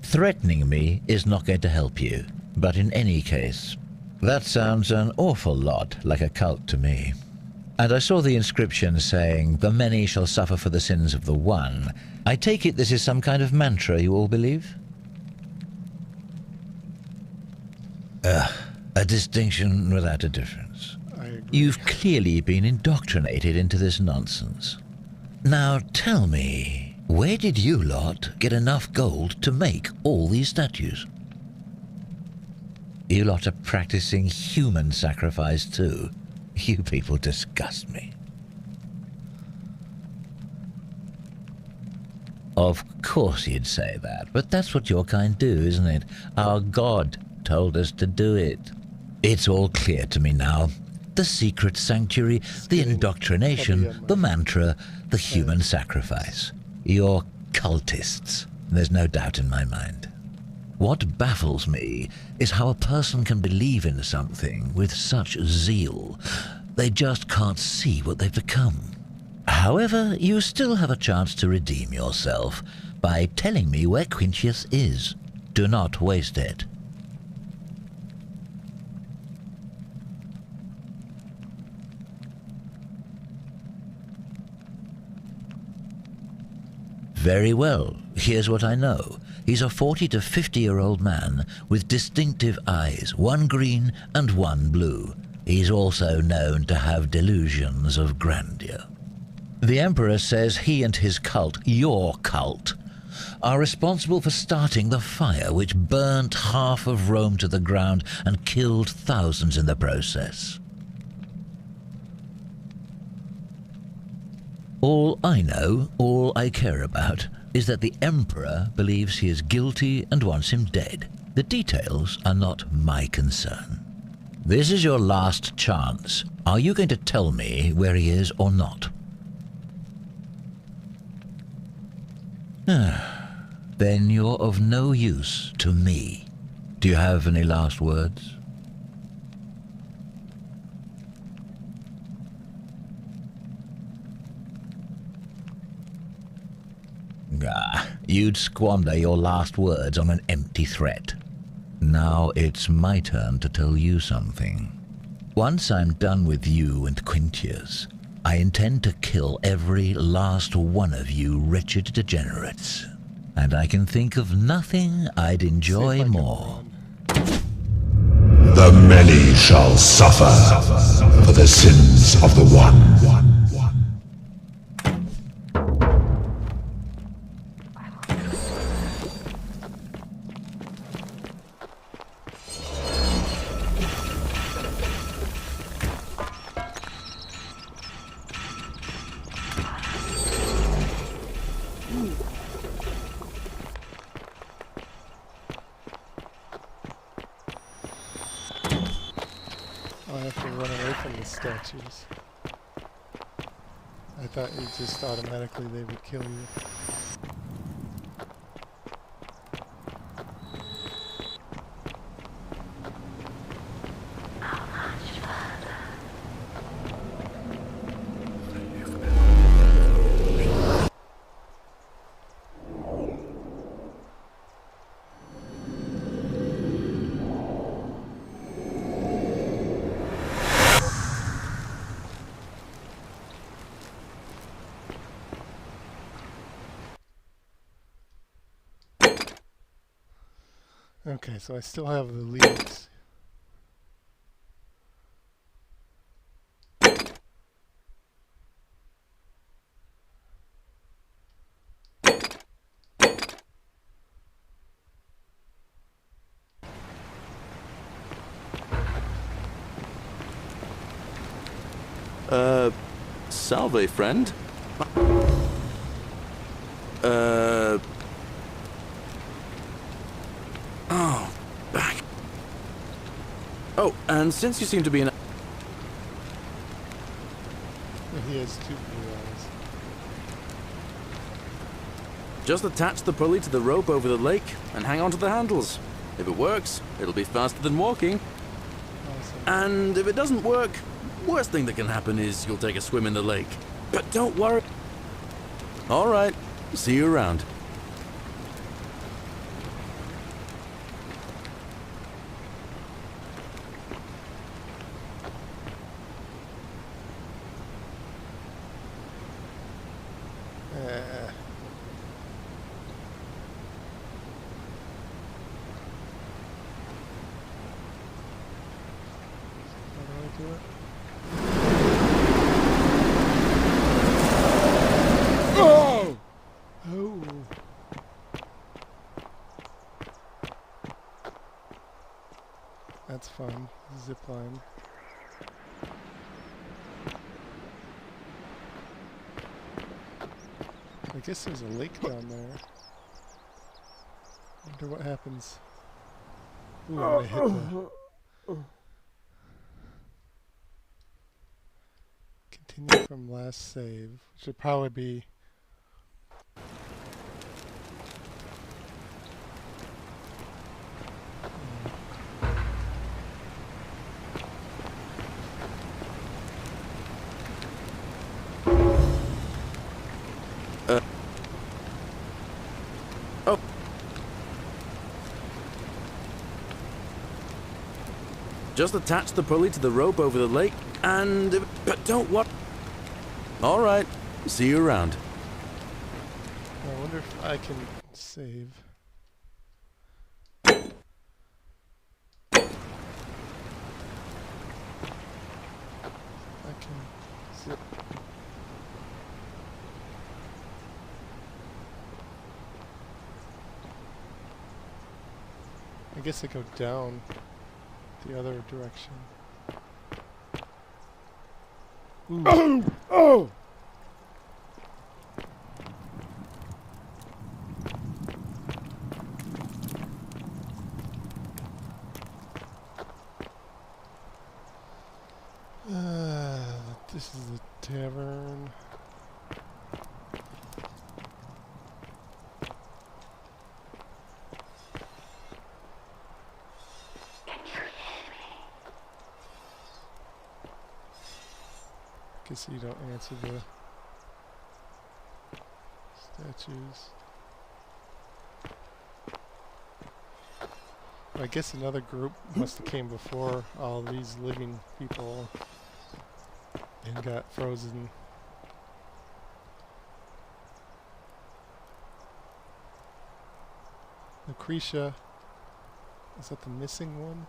Threatening me is not going to help you, but in any case, that sounds an awful lot like a cult to me. And I saw the inscription saying, "The many shall suffer for the sins of the one." I take it this is some kind of mantra you all believe? A distinction without a difference. You've clearly been indoctrinated into this nonsense. Now tell me, where did you lot get enough gold to make all these statues? You lot are practicing human sacrifice too. You people disgust me. Of course you'd say that, but that's what your kind do, isn't it? Our God told us to do it. It's all clear to me now. The secret sanctuary, the indoctrination, the mantra, the human sacrifice. You're cultists. There's no doubt in my mind. What baffles me is how a person can believe in something with such zeal. They just can't see what they've become. However, you still have a chance to redeem yourself by telling me where Quinctius is. Do not waste it. Very well. Here's what I know. He's a 40 to 50-year-old man with distinctive eyes, one green and one blue. He's also known to have delusions of grandeur. The Emperor says he and his cult, your cult, are responsible for starting the fire which burnt half of Rome to the ground and killed thousands in the process. All I know, all I care about, is that the Emperor believes he is guilty and wants him dead. The details are not my concern. This is your last chance. Are you going to tell me where he is or not? Then you're of no use to me. Do you have any last words? You'd squander your last words on an empty threat. Now it's my turn to tell you something. Once I'm done with you and Quinctius, I intend to kill every last one of you wretched degenerates. And I can think of nothing I'd enjoy more. The many shall suffer for the sins of the one. I have to run away from the statues. I thought you just automatically they would kill you. Okay, so I still have the leads. Salve, friend. Oh, back. Oh, and since you seem to be in... He has 2 blue eyes. Just attach the pulley to the rope over the lake and hang on to the handles. If it works, it'll be faster than walking. Awesome. And if it doesn't work, worst thing that can happen is you'll take a swim in the lake. But don't worry. All right, see you around. How do I do it? Oh! Oh. That's fun. Zip line. I guess there's a lake down there. Wonder what happens. Ooh, I hit the... Continue from last save. Should probably be... Oh. Just attach the pulley to the rope over the lake and... But don't what? All right, see you around. I wonder if I can save. I can zip. I guess I go down the other direction. Ooh. Oh! This is the tavern. Guess you don't answer the statues. I guess another group must have came before all these living people and got frozen. Lucretia, is that the missing one?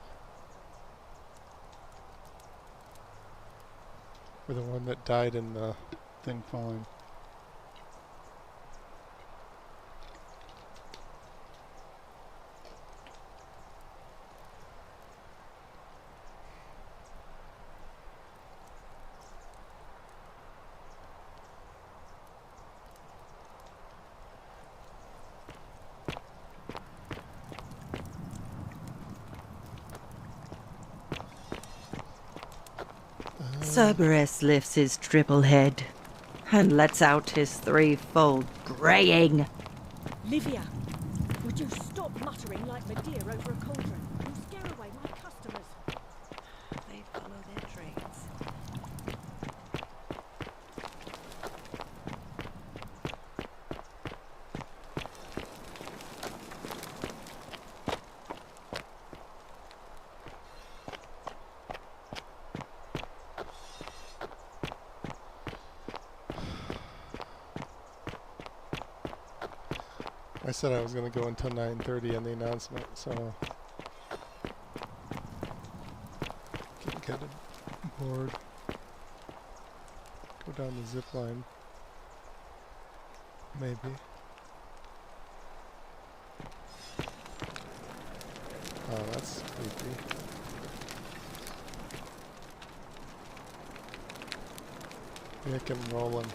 Or the one that died in the thing falling? Cerberus lifts his triple head and lets out his threefold braying. Livia, would you stop muttering like Medea over a cauldron? You scare away my customers. They follow their trades. I said I was going to go until 9:30 on the announcement, so get aboard. Go down the zip line. Maybe. Oh, that's creepy. Nick and rolling.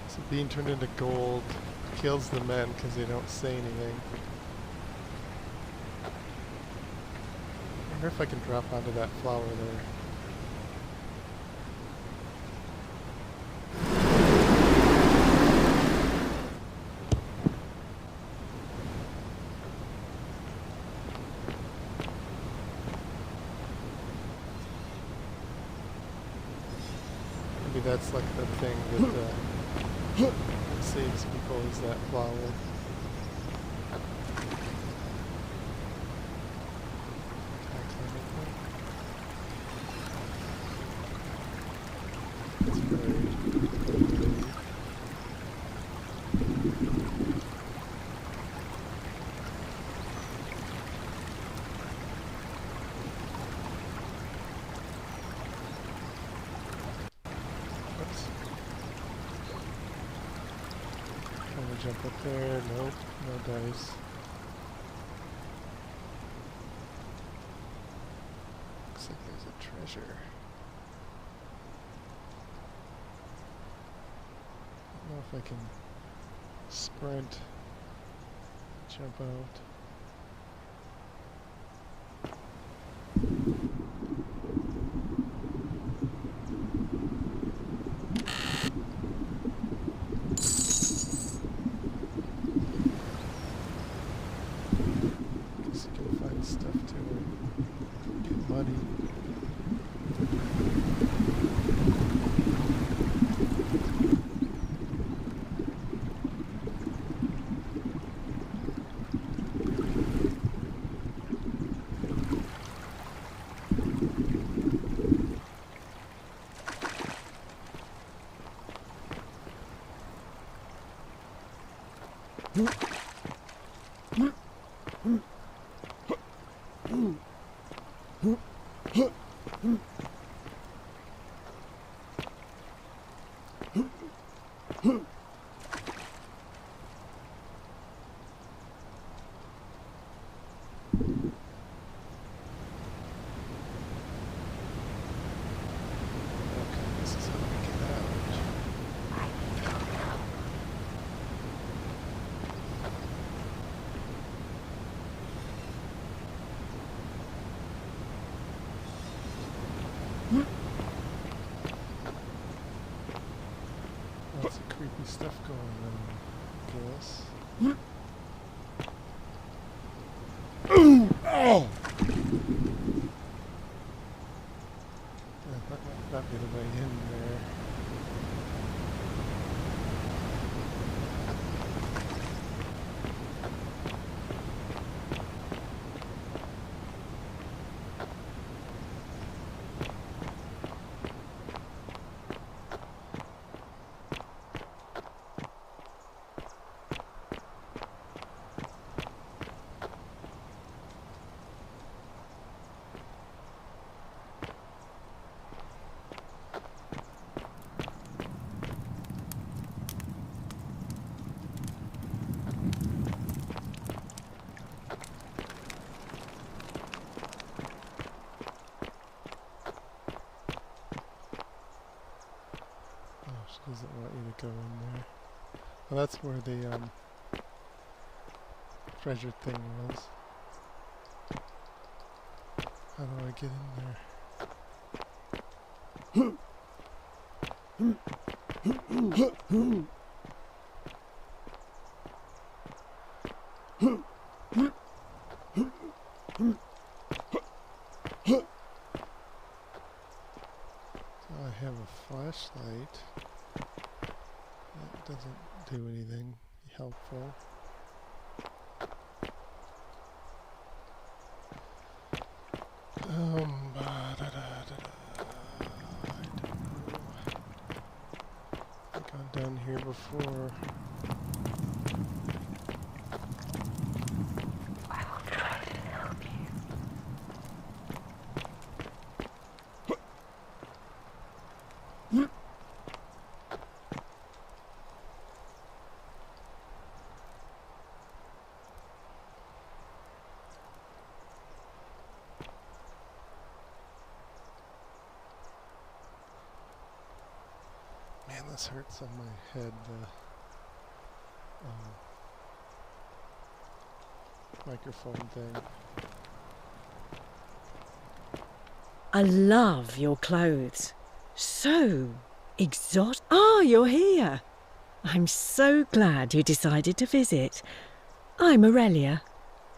So being turned into gold kills the men because they don't say anything. I wonder if I can drop onto that flower there. Maybe that's like the thing that saves people is that flower. It's very trying to jump up there. Nope, no dice. Looks like there's a treasure. I don't know if I can sprint, jump out. Guess you can find stuff to get money. Lots of creepy stuff going on, I guess. Oh! That might not be the way in there. She doesn't want you to go in there. Well, that's where the treasure thing was. How do I get in there? So I have a flashlight. That doesn't do anything helpful. I've gone down here before. I will try to help you. Man, this hurts on my head. Microphone thing. I love your clothes. So exotic. Ah, you're here. I'm so glad you decided to visit. I'm Aurelia,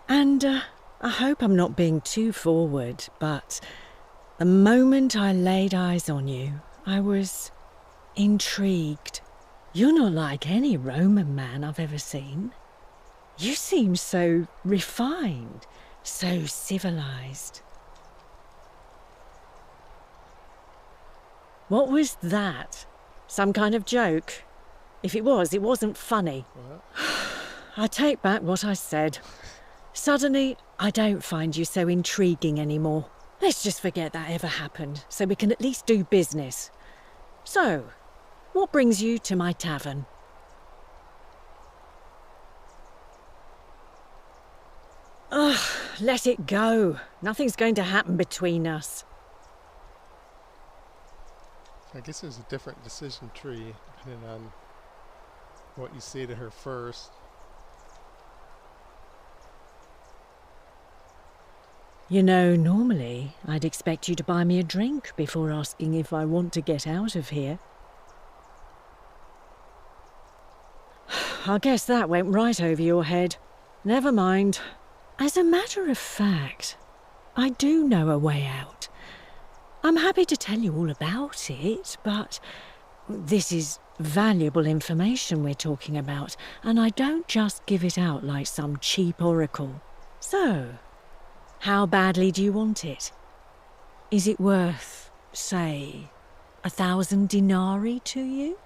and I hope I'm not being too forward, but the moment I laid eyes on you, I was intrigued. You're not like any Roman man I've ever seen. You seem so refined, so civilized. What was that? Some kind of joke? If it was, it wasn't funny. What? I take back what I said. Suddenly, I don't find you so intriguing anymore. Let's just forget that ever happened, so we can at least do business. So, what brings you to my tavern? Ugh, let it go. Nothing's going to happen between us. I guess there's a different decision tree depending on what you say to her first. You know, normally I'd expect you to buy me a drink before asking if I want to get out of here. I guess that went right over your head. Never mind. As a matter of fact, I do know a way out. I'm happy to tell you all about it, but this is valuable information we're talking about, and I don't just give it out like some cheap oracle. So, how badly do you want it? Is it worth, say, 1,000 denarii to you?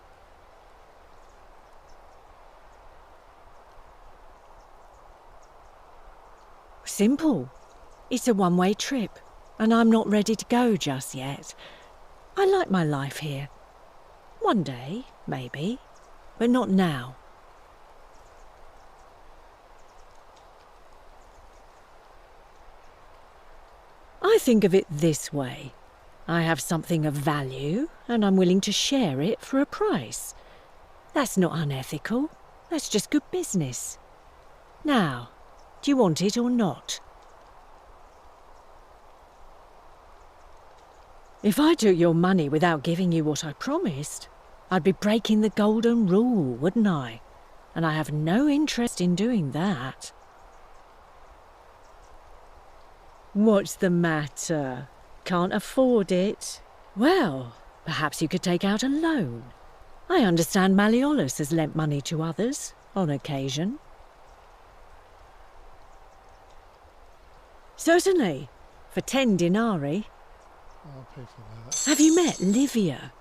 Simple. It's a one-way trip, and I'm not ready to go just yet. I like my life here. One day, maybe, but not now. I think of it this way. I have something of value, and I'm willing to share it for a price. That's not unethical. That's just good business. Now, do you want it or not? If I took your money without giving you what I promised, I'd be breaking the golden rule, wouldn't I? And I have no interest in doing that. What's the matter? Can't afford it? Well, perhaps you could take out a loan. I understand Malleolus has lent money to others, on occasion. Certainly, for 10 denarii. I'll pay for that. Have you met Livia?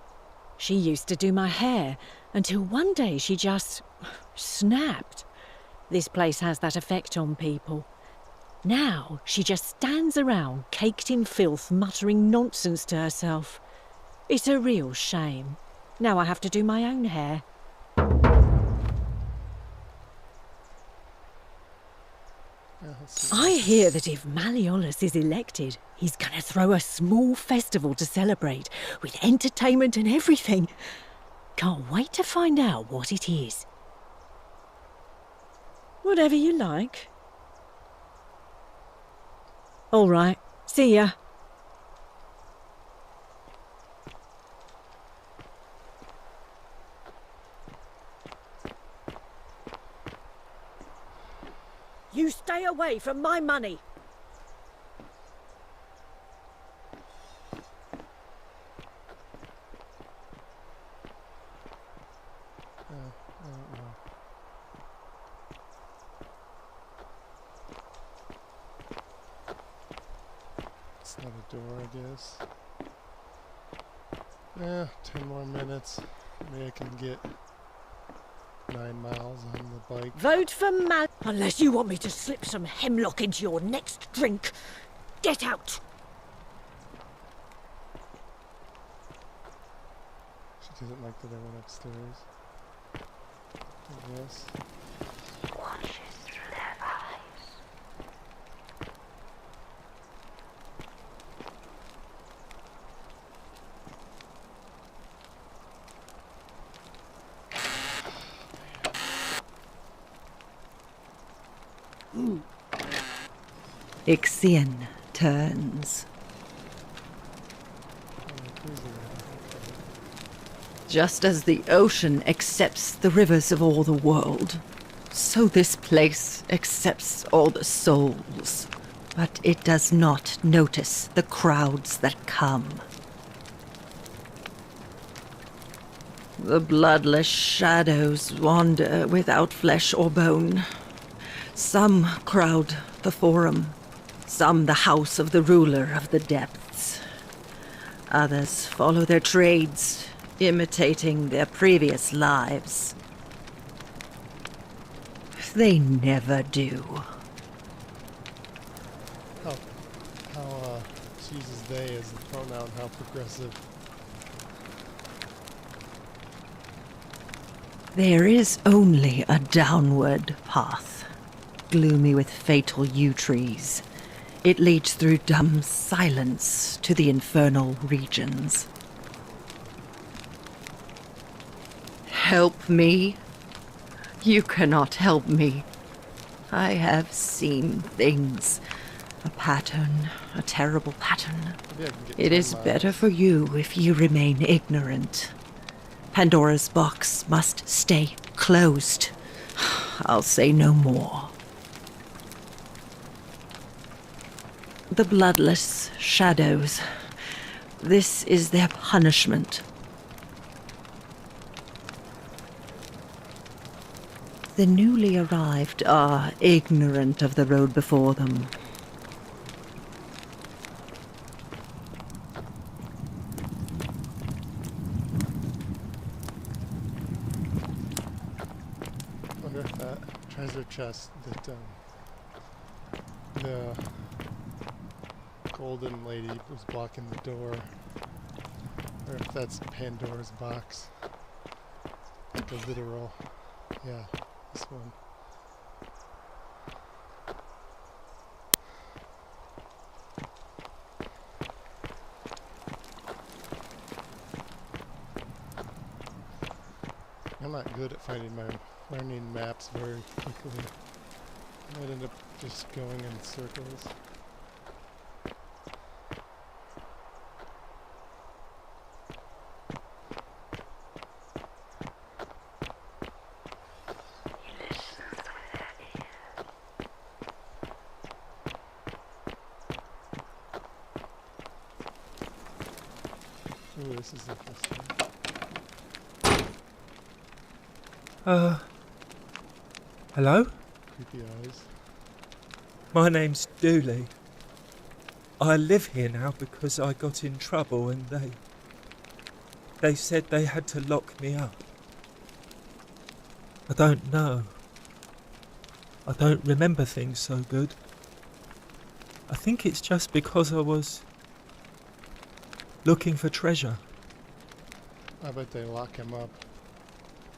She used to do my hair, until one day she just snapped. This place has that effect on people. Now she just stands around, caked in filth, muttering nonsense to herself. It's a real shame. Now I have to do my own hair. I hear that if Malleolus is elected, he's going to throw a small festival to celebrate, with entertainment and everything. Can't wait to find out what it is. Whatever you like. All right, see ya. You stay away from my money. That's not a door, I guess. Yeah, 10 more minutes. Maybe I can get 9 miles on the bike. Vote for Mal. Unless you want me to slip some hemlock into your next drink. Get out! She doesn't like that I went upstairs. I guess. Watches through their eyes. Ixion turns. Just as the ocean accepts the rivers of all the world, so this place accepts all the souls. But it does not notice the crowds that come. The bloodless shadows wander without flesh or bone. Some crowd the forum, some the house of the ruler of the depths. Others follow their trades, imitating their previous lives. They never do. How she uses they as a pronoun, how progressive. There is only a downward path, gloomy with fatal yew trees. It leads through dumb silence to the infernal regions. Help me. You cannot help me. I have seen things. A pattern, a terrible pattern. It is better for you if you remain ignorant. Pandora's box must stay closed. I'll say no more. The bloodless shadows. This is their punishment. The newly arrived are ignorant of the road before them. I wonder if that treasure chest that the golden lady was blocking the door, or if that's Pandora's box, like a literal, yeah, this one. I'm not good at learning maps very quickly. I might end up just going in circles. Ooh, this is interesting. Hello? Creepy eyes. My name's Dooley. I live here now because I got in trouble and they said they had to lock me up. I don't know. I don't remember things so good. I think it's just because I was looking for treasure. I bet they lock him up.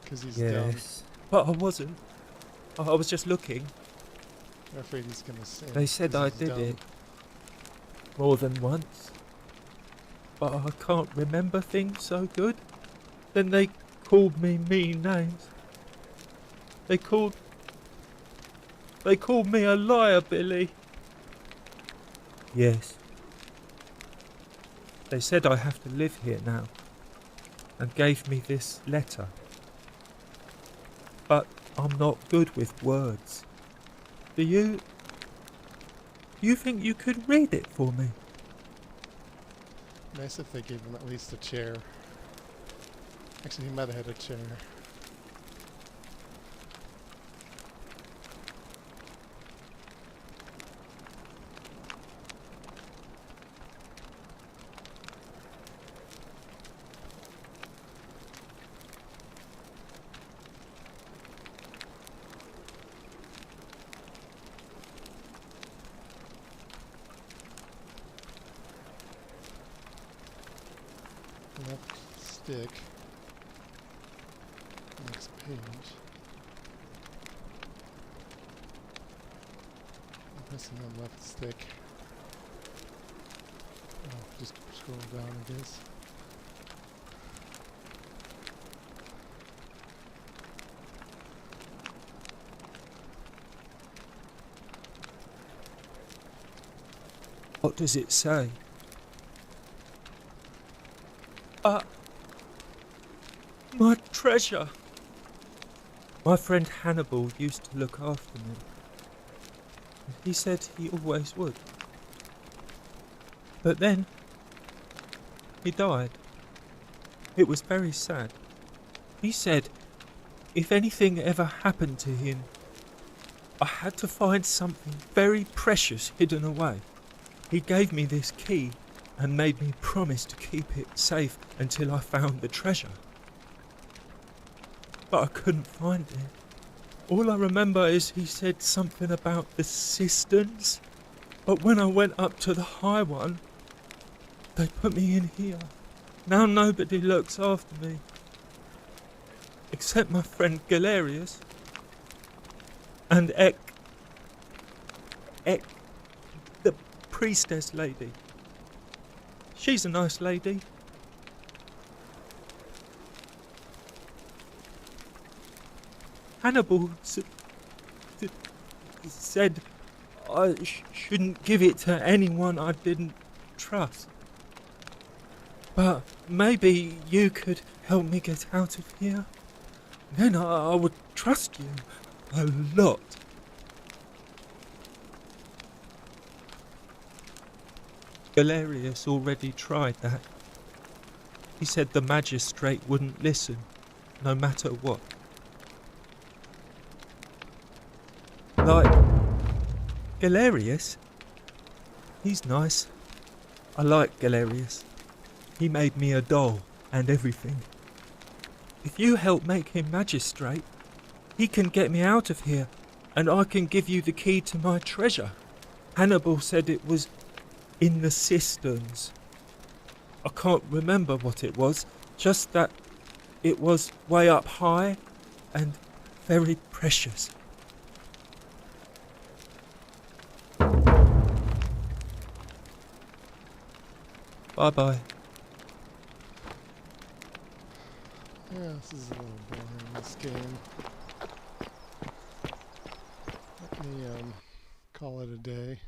Because he's Yes. But I wasn't. I was just looking. I'm afraid he's gonna say. They said I did it more than once. But I can't remember things so good. Then they called me mean names. They called me a liar, Billy. Yes. They said I have to live here now and gave me this letter. But I'm not good with words. Do you think you could read it for me? Nice if they gave him at least a chair. Actually, he might have had a chair. stick. Next page. I'm pressing on left stick. Oh, just scroll down, I guess. What does it say? My treasure! My friend Hannibal used to look after me. He said he always would. But then, he died. It was very sad. He said if anything ever happened to him, I had to find something very precious hidden away. He gave me this key and made me promise to keep it safe until I found the treasure. But I couldn't find it. All I remember is he said something about the cisterns, but when I went up to the high one, they put me in here. Now nobody looks after me, except my friend Galerius and Ek, the priestess lady. She's a nice lady. Hannibal said I shouldn't give it to anyone I didn't trust. But maybe you could help me get out of here. Then I would trust you a lot. Galerius already tried that. He said the magistrate wouldn't listen, no matter what. Like, Galerius? He's nice. I like Galerius. He made me a doll and everything. If you help make him magistrate, he can get me out of here, and I can give you the key to my treasure. Hannibal said it was in the cisterns. I can't remember what it was, just that it was way up high and very precious. Bye-bye. Yeah, this is a little boring, this game. Let me, call it a day.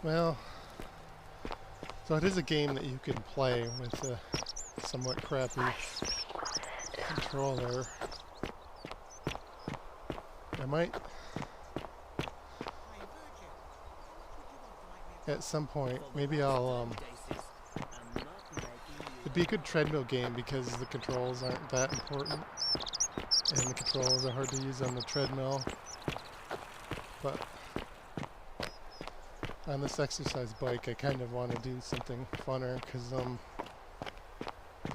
Well, so it is a game that you can play with a somewhat crappy controller. I might, at some point, maybe I'll, it'd be a good treadmill game because the controls aren't that important, and the controls are hard to use on the treadmill, but on this exercise bike I kind of want to do something funner because the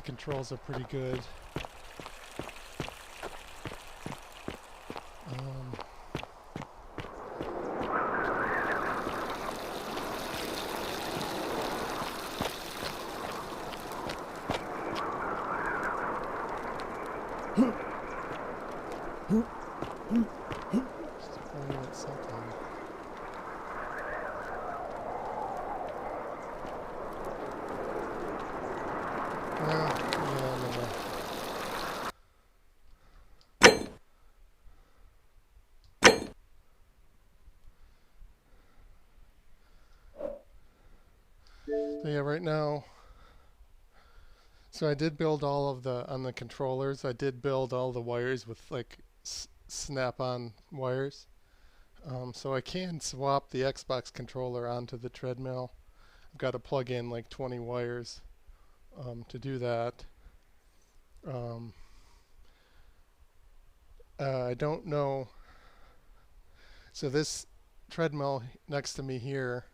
controls are pretty good. Just pointing at something. So yeah, right now, so I did build all of on the controllers, I did build all the wires with like snap-on wires. So I can swap the Xbox controller onto the treadmill. I've got to plug in like 20 wires to do that. I don't know. So this treadmill next to me here,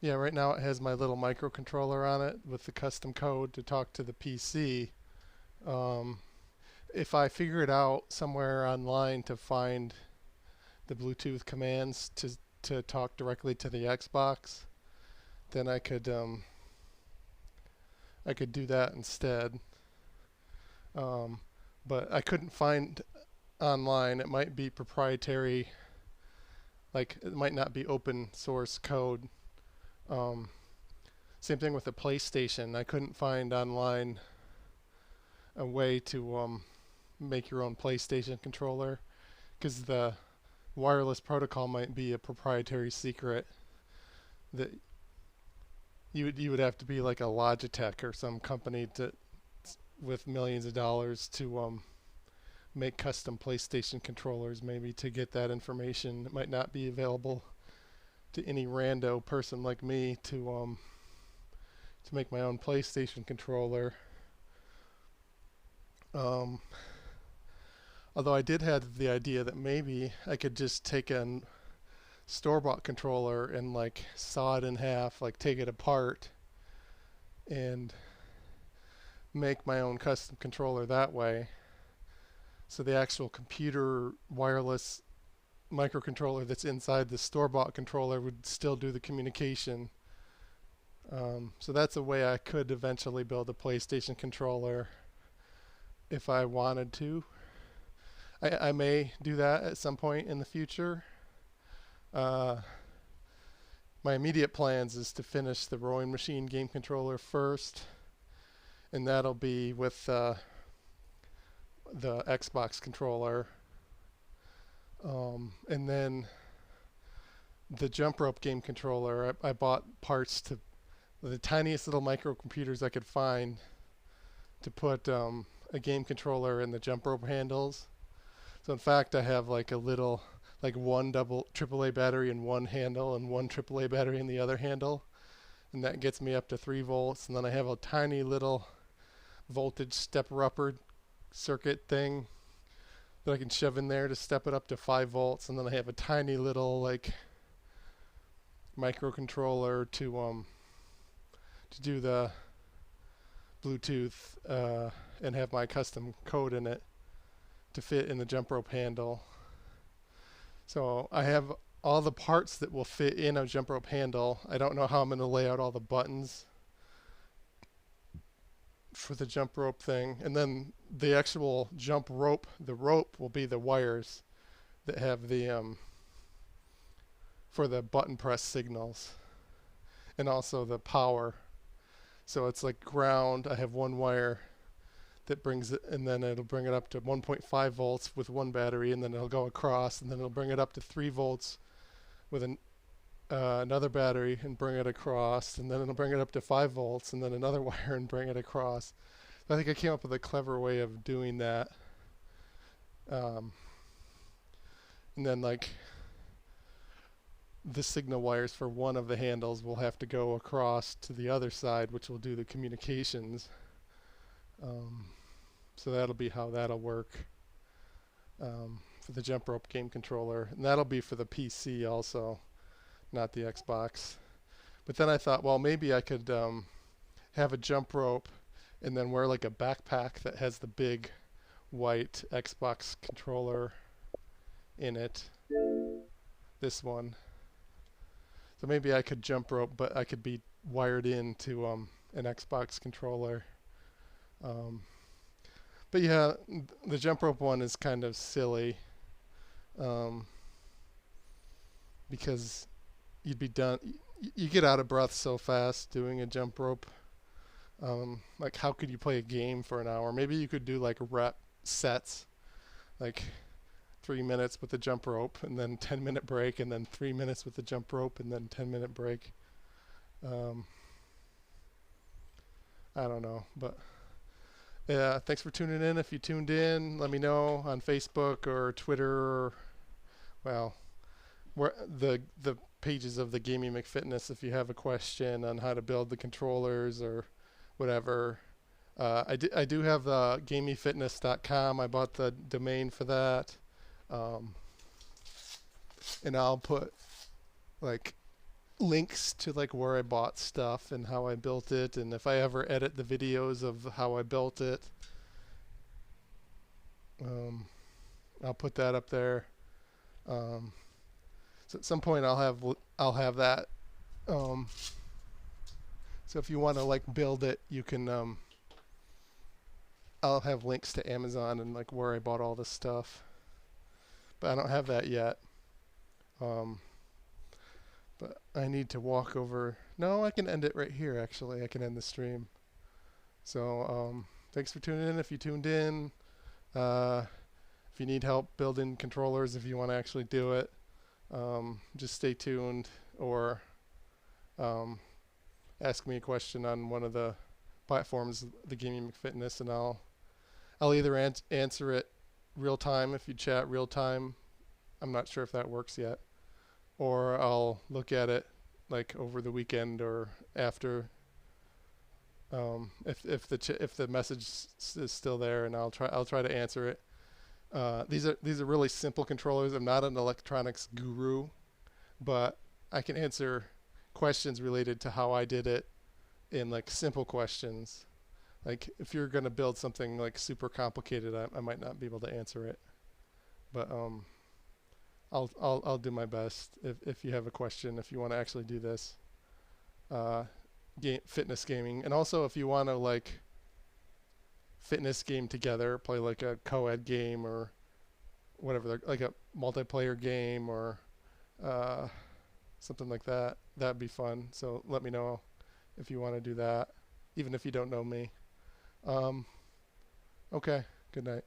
yeah, right now it has my little microcontroller on it with the custom code to talk to the PC. If I figure it out somewhere online to find the Bluetooth commands to talk directly to the Xbox, then I could do that instead. But I couldn't find online. It might be proprietary, like it might not be open source code. Same thing with the PlayStation. I couldn't find online a way to make your own PlayStation controller, because the wireless protocol might be a proprietary secret that you would have to be like a Logitech or some company with millions of dollars to make custom PlayStation controllers, maybe, to get that information. It might not be available to any rando person like me to make my own PlayStation controller. Although I did have the idea that maybe I could just take a store-bought controller and like saw it in half, like take it apart and make my own custom controller that way. So the actual computer wireless microcontroller that's inside the store-bought controller would still do the communication. So that's a way I could eventually build a PlayStation controller if I wanted to. I may do that at some point in the future. My immediate plans is to finish the Rowing Machine game controller first, and that'll be with the Xbox controller. And then the Jump Rope game controller, I bought parts to the tiniest little microcomputers I could find to put a game controller in the Jump Rope handles. So in fact, I have like a little, like one double AAA battery in one handle and one AAA battery in the other handle, and that gets me up to 3 volts. And then I have a tiny little voltage stepper upper circuit thing that I can shove in there to step it up to 5 volts. And then I have a tiny little like microcontroller to do the Bluetooth and have my custom code in it to fit in the Jump Rope handle. So I have all the parts that will fit in a Jump Rope handle. I don't know how I'm going to lay out all the buttons for the Jump Rope thing. And then the actual jump rope, the rope will be the wires that have the for the button press signals, and also the power. So it's like ground. I have one wire that brings it, and then it'll bring it up to 1.5 volts with one battery, and then it'll go across, and then it'll bring it up to 3 volts with another battery and bring it across, and then it'll bring it up to 5 volts and then another wire and bring it across. So I think I came up with a clever way of doing that. And then like the signal wires for one of the handles will have to go across to the other side, which will do the communications. So that'll be how that'll work for the Jump Rope game controller, and that'll be for the PC also, not the Xbox. But then I thought, well, maybe I could have a Jump Rope and then wear like a backpack that has the big white Xbox controller in it. This one. So maybe I could Jump Rope, but I could be wired into an Xbox controller. But yeah, the Jump Rope one is kind of silly, because you'd be done. You get out of breath so fast doing a Jump Rope. Like, how could you play a game for an hour? Maybe you could do like rep sets, like 3 minutes with the Jump Rope, and then 10-minute break, and then 3 minutes with the Jump Rope, and then 10-minute break. I don't know, but. Yeah, thanks for tuning in. If you tuned in, let me know on Facebook or Twitter, or, well, where the pages of the Gaming McFitness if you have a question on how to build the controllers or whatever. I do have the GamingFitness.com. I bought the domain for that, and I'll put like links to like where I bought stuff and how I built it, and if I ever edit the videos of how I built it, I'll put that up there. So at some point I'll have that. So if you want to like build it, you can. I'll have links to Amazon and like where I bought all this stuff, but I don't have that yet. But I need to walk over. No, I can end it right here. Actually, I can end the stream. So thanks for tuning in. If you tuned in, if you need help building controllers, if you want to actually do it, just stay tuned or ask me a question on one of the platforms, the Gaming McFitness, and I'll either answer it real time if you chat real time. I'm not sure if that works yet, or I'll look at it like over the weekend or after. If the message is still there, and I'll try to answer it. These are really simple controllers. I'm not an electronics guru, but I can answer questions related to how I did it in like simple questions. Like if you're gonna build something like super complicated, I might not be able to answer it, but I'll do my best. If you have a question, if you want to actually do this, fitness gaming, and also if you want to like fitness game together, play like a co-ed game or whatever, like a multiplayer game or something like that. That'd be fun. So let me know if you want to do that, even if you don't know me. Okay, good night.